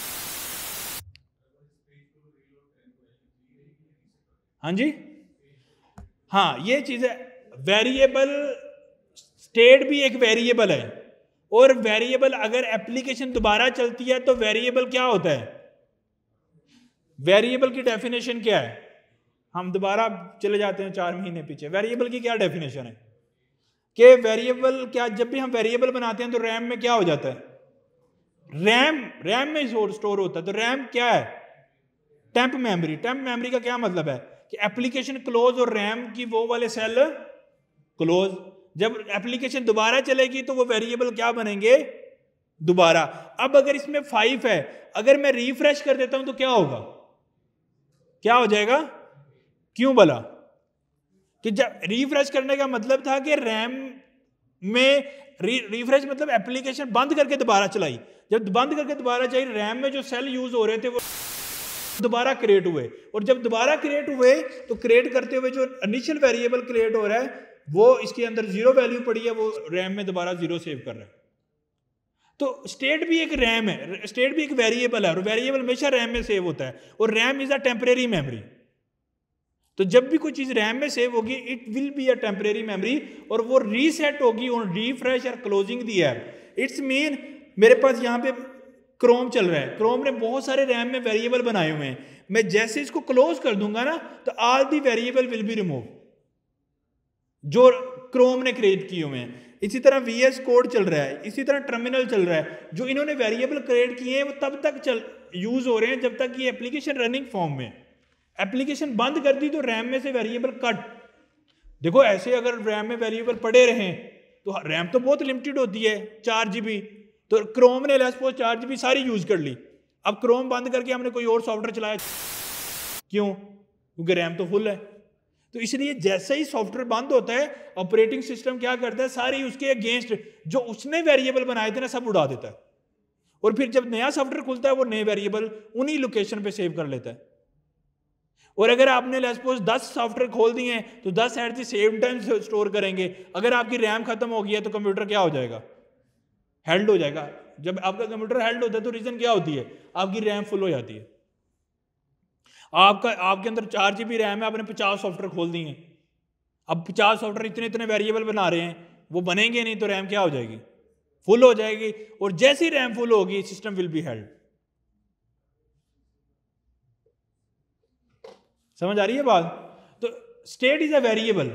हाँ जी, हाँ ये चीज है। वेरिएबल स्टेट भी एक वेरिएबल है, और वेरिएबल अगर एप्लीकेशन दोबारा चलती है तो वेरिएबल क्या होता है, वेरिएबल की डेफिनेशन क्या है, हम दोबारा चले जाते हैं 4 महीने पीछे। वेरिएबल की क्या डेफिनेशन है कि वेरिएबल क्या, जब भी हम वेरिएबल बनाते हैं तो रैम में क्या हो जाता है, रैम में स्टोर होता है। तो रैम क्या है, टेम्प मेमोरी। टेम्प मेमोरी का क्या मतलब है कि एप्लीकेशन क्लोज और रैम की वो वाले सेल क्लोज। जब एप्लीकेशन दोबारा चलेगी तो वो वेरिएबल क्या बनेंगे, दोबारा। अब अगर इसमें 5 है, अगर मैं रिफ्रेश कर देता हूं तो क्या होगा, क्या हो जाएगा, क्यों बोला कि जब रिफ्रेश करने का मतलब था कि रैम में रिफ्रेश मतलब एप्लीकेशन बंद करके दोबारा चलाई। जब बंद करके दोबारा चलाई, रैम में जो सेल यूज हो रहे थे वो दोबारा क्रिएट हुए, और जब दोबारा क्रिएट हुए तो क्रिएट करते हुए जो इनिशियल वेरिएबल क्रिएट हो रहा है वो इसके अंदर 0 वैल्यू पड़ी है, वो रैम में दोबारा 0 सेव कर रहा है। तो स्टेट भी एक रैम है, स्टेट भी एक वेरिएबल है, और वेरिएबल हमेशा रैम में सेव होता है, और RAM is a temporary memory. तो जब भी कोई चीज़ रैम में सेव होगी it will be a temporary memory और वो रीसेट होगी ऑन रिफ्रेश और closing the app. It's mean मेरे पास यहाँ पे क्रोम चल रहा है, क्रोम ने बहुत सारे रैम में वेरिएबल बनाए हुए हैं, मैं जैसे इसको क्लोज कर दूंगा ना तो all the variable will be remove जो क्रोम ने क्रिएट किए हुए हैं। इसी तरह VS कोड चल रहा है, इसी तरह टर्मिनल चल रहा है, जो इन्होंने वेरिएबल क्रिएट किए हैं वो तब तक यूज हो रहे हैं जब तक ये एप्लीकेशन रनिंग फॉर्म में। एप्लीकेशन बंद कर दी तो रैम में से वेरिएबल कट। देखो ऐसे अगर रैम में वेरिएबल पड़े रहें तो रैम तो बहुत लिमिटेड होती है 4 GB, तो क्रोम ने लेट्स सपोज 4 GB सारी यूज कर ली, अब क्रोम बंद करके हमने कोई और सॉफ्टवेयर चलाया, क्यों? क्योंकि रैम तो फुल है। तो इसलिए जैसे ही सॉफ्टवेयर बंद होता है ऑपरेटिंग सिस्टम क्या करता है, सारी उसके अगेंस्ट जो उसने वेरिएबल बनाए थे ना सब उड़ा देता है, और फिर जब नया सॉफ्टवेयर खुलता है वो नए वेरिएबल उन्हीं लोकेशन पे सेव कर लेता है। और अगर आपने लेट्स सपोज 10 सॉफ्टवेयर खोल दिए हैं तो 10 at the same time store करेंगे। अगर आपकी रैम खत्म हो गई है तो कंप्यूटर क्या हो जाएगा? हेल्ड हो जाएगा। जब आपका कंप्यूटर हेल्ड होता है तो रीजन क्या होती है? आपकी रैम फुल हो जाती है। आपके अंदर 4 GB रैम है, आपने 50 सॉफ्टवेयर खोल दिए हैं, अब 50 सॉफ्टवेयर इतने इतने वेरिएबल बना रहे हैं, वो बनेंगे नहीं तो रैम क्या हो जाएगी? फुल हो जाएगी। और जैसे ही रैम फुल होगी सिस्टम विल बी हेल्ड। समझ आ रही है बात? तो स्टेट इज अ वेरिएबल,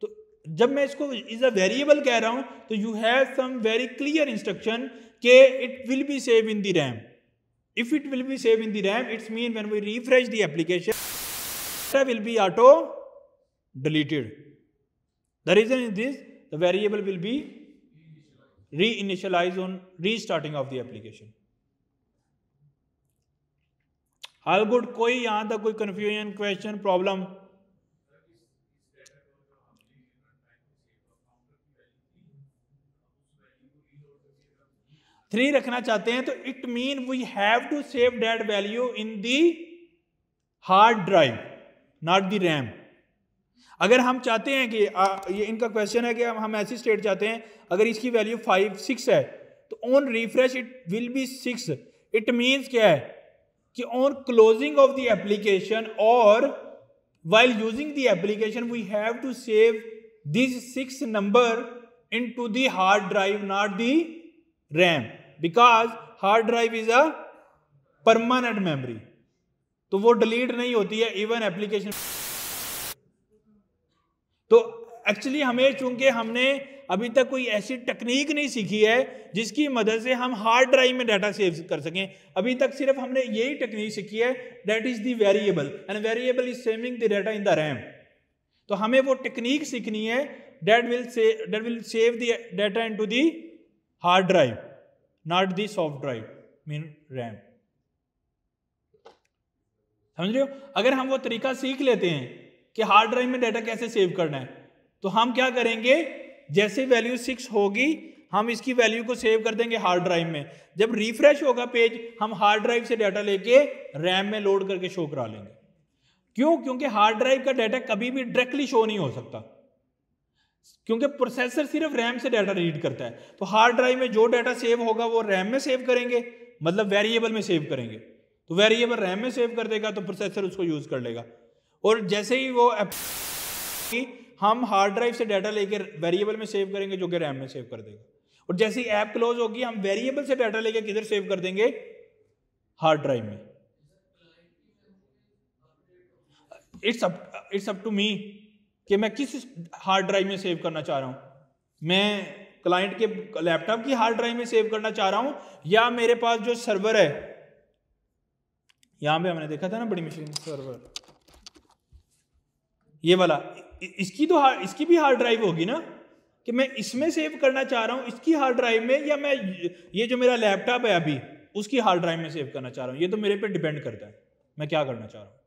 तो जब मैं इसको इज अ वेरिएबल कह रहा हूं तो you have some very clear instruction के it will be save in the RAM. If it will be saved in the RAM, it's mean when we refresh the application, data will be auto deleted. The reason is this: the variable will be reinitialized on restarting of the application. All good? कोई यहाँ तक कोई confusion, question, problem? 3 रखना चाहते हैं तो it mean we have to save that value in the hard drive, not the RAM. अगर हम चाहते हैं कि ये इनका क्वेश्चन है कि हम ऐसी स्टेट चाहते हैं, अगर इसकी वैल्यू 6 है तो on refresh it will B 6। It means क्या है कि on closing of the application और while using the application we have to save these 6 number into the hard drive, not the RAM, because hard drive is a permanent memory, तो वो delete नहीं होती है even application. तो actually हमें चूंकि हमने अभी तक कोई ऐसी टेक्निक नहीं सीखी है जिसकी मदद से हम हार्ड ड्राइव में डाटा सेव कर सकें, अभी तक सिर्फ हमने यही टेक्निक सीखी है, that is the variable, and variable is saving the data in the RAM. तो हमें वो टेक्निक सीखनी है that will save the data into the hard drive, not the soft drive mean RAM. समझ रहे हो? अगर हम वो तरीका सीख लेते हैं कि हार्ड ड्राइव में डाटा कैसे सेव करना है, तो हम क्या करेंगे, जैसे वैल्यू 6 होगी हम इसकी वैल्यू को सेव कर देंगे हार्ड ड्राइव में। जब रिफ्रेश होगा पेज हम हार्ड ड्राइव से डाटा लेके रैम में लोड करके शो करा लेंगे। क्यों? क्योंकि हार्ड ड्राइव का डाटा कभी भी डायरेक्टली शो नहीं हो सकता, क्योंकि प्रोसेसर सिर्फ रैम से डाटा रीड करता है। तो हार्ड ड्राइव में जो डाटा सेव होगा वो रैम में सेव करेंगे, मतलब वेरिएबल में सेव करेंगे। तो वेरिएबल रैम में सेव कर देगा तो प्रोसेसर उसको यूज कर लेगा। और जैसे ही वो हम हार्ड ड्राइव से डाटा लेकर वेरिएबल में सेव करेंगे जो कि रैम में सेव कर देगा। और जैसे ही ऐप क्लोज होगी हम वेरिएबल से डाटा लेकर किधर सेव कर देंगे, हार्ड ड्राइव में। इट्स अप टू मी कि मैं किस हार्ड ड्राइव में सेव करना चाह रहा हूं। मैं क्लाइंट के लैपटॉप की हार्ड ड्राइव में सेव करना चाह रहा हूं, या मेरे पास जो सर्वर है, यहां पे हमने देखा था ना बड़ी मशीन सर्वर, ये वाला, इसकी भी हार्ड ड्राइव होगी ना, कि मैं इसमें सेव करना चाह रहा हूं इसकी हार्ड ड्राइव में, या मैं ये जो मेरा लैपटॉप है अभी उसकी हार्ड ड्राइव में सेव करना चाह रहा हूं। ये तो मेरे पे डिपेंड करता है मैं क्या करना चाह रहा हूं।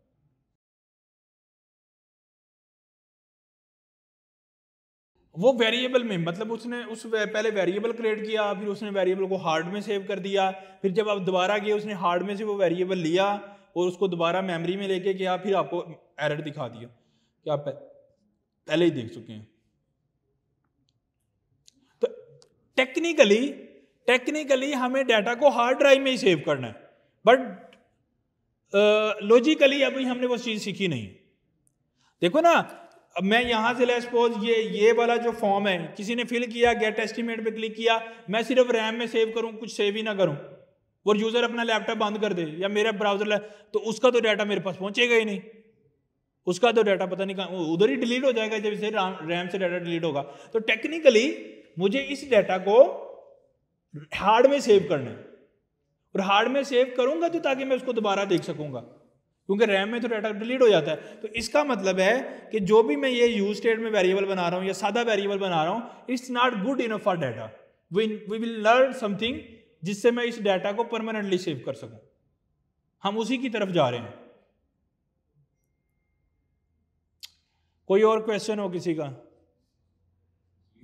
वो वेरिएबल में मतलब उसने पहले वेरिएबल क्रिएट किया, फिर उसने वेरिएबल को हार्ड में सेव कर दिया, फिर जब आप दोबारा गए उसने हार्ड में से वो वेरिएबल लिया और उसको दोबारा मेमोरी में लेके गया, फिर आपको एरर दिखा दिया कि आप पहले ही देख चुके हैं। तो टेक्निकली हमें डाटा को हार्ड ड्राइव में ही सेव करना है, बट लॉजिकली अभी हमने वो चीज सीखी नहीं। देखो ना, अब मैं यहाँ से लेट्स सपोज ये वाला जो फॉर्म है किसी ने फिल किया, गेट एस्टीमेट पे क्लिक किया, मैं सिर्फ रैम में सेव करूँ, कुछ सेव ही ना करूँ और यूज़र अपना लैपटॉप बंद कर दे या मेरा ब्राउजर, तो उसका तो डाटा मेरे पास पहुँचेगा ही नहीं, उसका तो डाटा पता नहीं कहाँ उधर ही डिलीट हो जाएगा जब इसे रैम से डाटा डिलीट होगा। तो टेक्निकली मुझे इस डाटा को हार्ड में सेव करना है और हार्ड में सेव करूंगा तो ताकि मैं उसको दोबारा देख सकूंगा, क्योंकि रैम में तो डाटा डिलीट हो जाता है। तो इसका मतलब है कि जो भी मैं ये यूज स्टेट में वेरिएबल बना रहा हूँ या सादा वेरिएबल बना रहा हूँ, it's not good enough for data. We will learn something जिससे मैं इस डाटा को परमानेंटली सेव कर सकूं। हम उसी की तरफ जा रहे हैं। कोई और क्वेश्चन हो किसी का?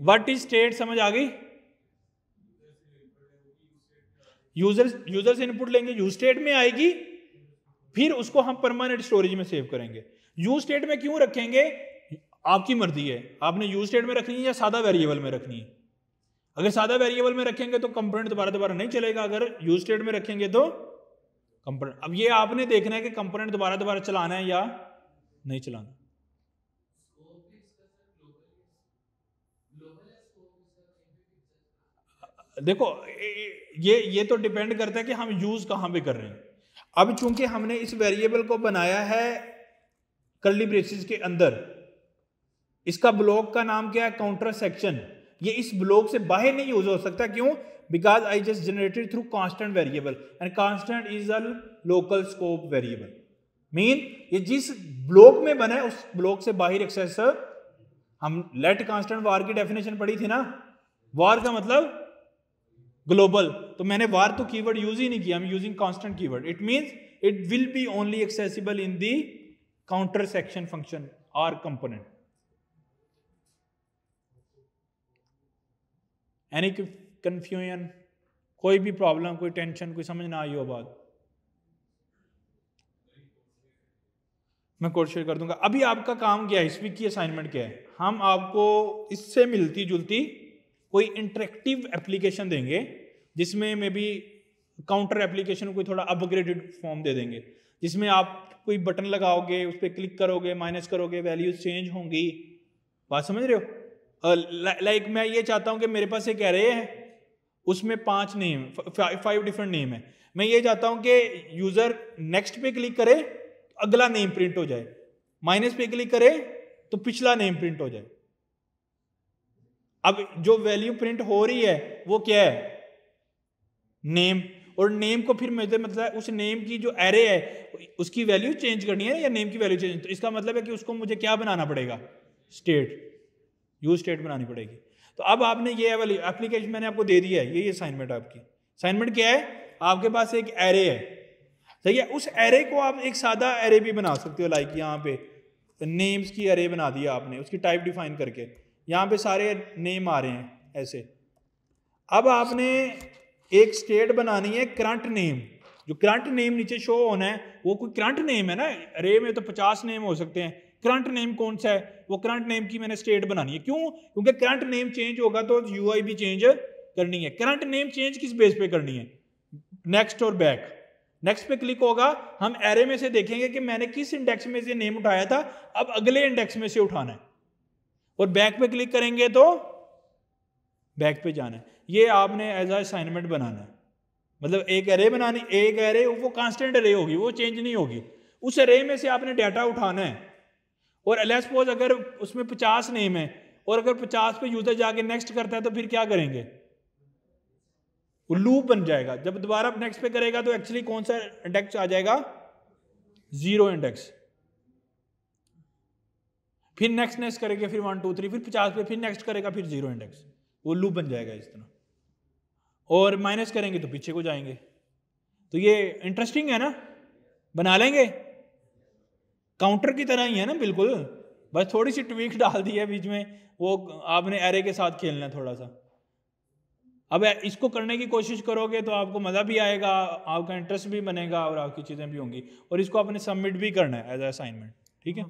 व्हाट इज स्टेट समझ आ गई? यूजर से इनपुट लेंगे, यूज स्टेट में आएगी, फिर उसको हम परमानेंट स्टोरेज में सेव करेंगे। यूज स्टेट में क्यों रखेंगे आपकी मर्जी है, आपने यूज स्टेट में रखनी है या सादा वेरिएबल में रखनी है। अगर सादा वेरिएबल में रखेंगे तो कंपोनेंट दोबारा नहीं चलेगा, अगर यूज स्टेट में रखेंगे तो कंपोनेंट। अब ये आपने देखना है कि कंपोनेंट दोबारा चलाना है या नहीं चलाना। देखो ये तो डिपेंड करता है कि हम यूज कहां पे कर रहे हैं। अब चूंकि हमने इस वेरिएबल को बनाया है कर्ली ब्रेसेस के अंदर, इसका ब्लॉक का नाम क्या है? Counter section. ये इस ब्लॉक से बाहर नहीं यूज हो सकता। क्यों? Because I just generated through constant variable and constant is a local scope variable. Mean ये जिस ब्लॉक में बना है उस ब्लॉक से बाहर एक्सेस। हम लेट कांस्टेंट वार की डेफिनेशन पढ़ी थी ना, वार का मतलब ग्लोबल। तो मैंने वार तो कीवर्ड यूज ही नहीं किया, I am using constant keyword. It means it will B only accessible in the counter section function और कंपोनेंट। एनी कंफ्यूजन, कोई भी प्रॉब्लम, कोई टेंशन, कोई समझ ना आई हो बात? मैं कोशिश कर दूंगा। अभी आपका काम क्या है, इस वीक की असाइनमेंट क्या है? हम आपको इससे मिलती जुलती कोई इंटरेक्टिव एप्लीकेशन देंगे जिसमें मे बी काउंटर एप्लीकेशन को थोड़ा अपग्रेडेड फॉर्म दे देंगे, जिसमें आप कोई बटन लगाओगे, उस पर क्लिक करोगे, माइनस करोगे, वैल्यूज चेंज होंगी। बात समझ रहे हो? लाइक मैं ये चाहता हूं कि मेरे पास एक एरे है, उसमें 5 नेम, 5 डिफरेंट नेम है। मैं ये चाहता हूं कि यूजर नेक्स्ट पे क्लिक करे तो अगला नेम प्रिंट हो जाए, माइनस पे क्लिक करे तो पिछला नेम प्रिंट हो जाए। अब जो वैल्यू प्रिंट हो रही है वो क्या है? नेम। और नेम को फिर मतलब उस नेम की जो एरे है उसकी वैल्यू चेंज करनी है या नेम की वैल्यू चेंज। तो इसका मतलब है कि उसको मुझे क्या बनाना पड़ेगा? स्टेट, यूज स्टेट बनानी पड़ेगी। तो अब आपने ये वाली एप्लीकेशन मैंने आपको दे दिया है, ये असाइनमेंट आपकी। असाइनमेंट क्या है? आपके पास एक एरे है, सही है। उस एरे को आप एक सादा एरे भी बना सकते हो, लाइक यहाँ पे नेम्स की एरे बना दिया आपने, उसकी टाइप डिफाइन करके, यहाँ पे सारे नेम आ रहे हैं ऐसे। अब आपने एक स्टेट बनानी है करंट नेम। जो करंट नेम नीचे शो होना है वो कोई करंट नेम है ना, अरे में तो 50 नेम हो सकते हैं, करंट नेम कौन सा है? वो करंट नेम की मैंने स्टेट बनानी है। क्यों? क्योंकि करंट नेम चेंज होगा तो यूआई भी चेंज करनी है। करंट नेम चेंज किस बेस पे करनी है? नेक्स्ट और बैक। नेक्स्ट पे क्लिक होगा, हम एरे में से देखेंगे कि मैंने किस इंडेक्स में से नेम उठाया था, अब अगले इंडेक्स में से उठाना है। और बैक पे क्लिक करेंगे तो बैक पे जाना है। ये आपने एज असाइनमेंट बनाना है। मतलब एक एरे बनानी, एक एरे वो कांस्टेंट एरे होगी, वो चेंज नहीं होगी। उस एरे में से आपने डाटा उठाना है। और लेट्स सपोज अगर उसमें 50 नेम है और अगर 50 पे यूजर जाके नेक्स्ट करता है तो फिर क्या करेंगे? वो लूप बन जाएगा। जब दोबारा नेक्स्ट पे करेगा तो एक्चुअली कौन सा इंडेक्स आ जाएगा? 0 इंडेक्स। फिर नेक्स्ट करेंगे, फिर 1 2 3, फिर 50 पे फिर नेक्स्ट करेगा, फिर 0 इंडेक्स। वो लूप बन जाएगा इस तरह। और माइनस करेंगे तो पीछे को जाएंगे। तो ये इंटरेस्टिंग है ना, बना लेंगे। काउंटर की तरह ही है ना बिल्कुल, बस थोड़ी सी ट्वीक डाल दी है बीच में, वो आपने एरे के साथ खेलना है थोड़ा सा। अब इसको करने की कोशिश करोगे तो आपको मज़ा भी आएगा, आपका इंटरेस्ट भी बनेगा और आपकी चीज़ें भी होंगी। और इसको आपने सबमिट भी करना है एज असाइनमेंट, ठीक है।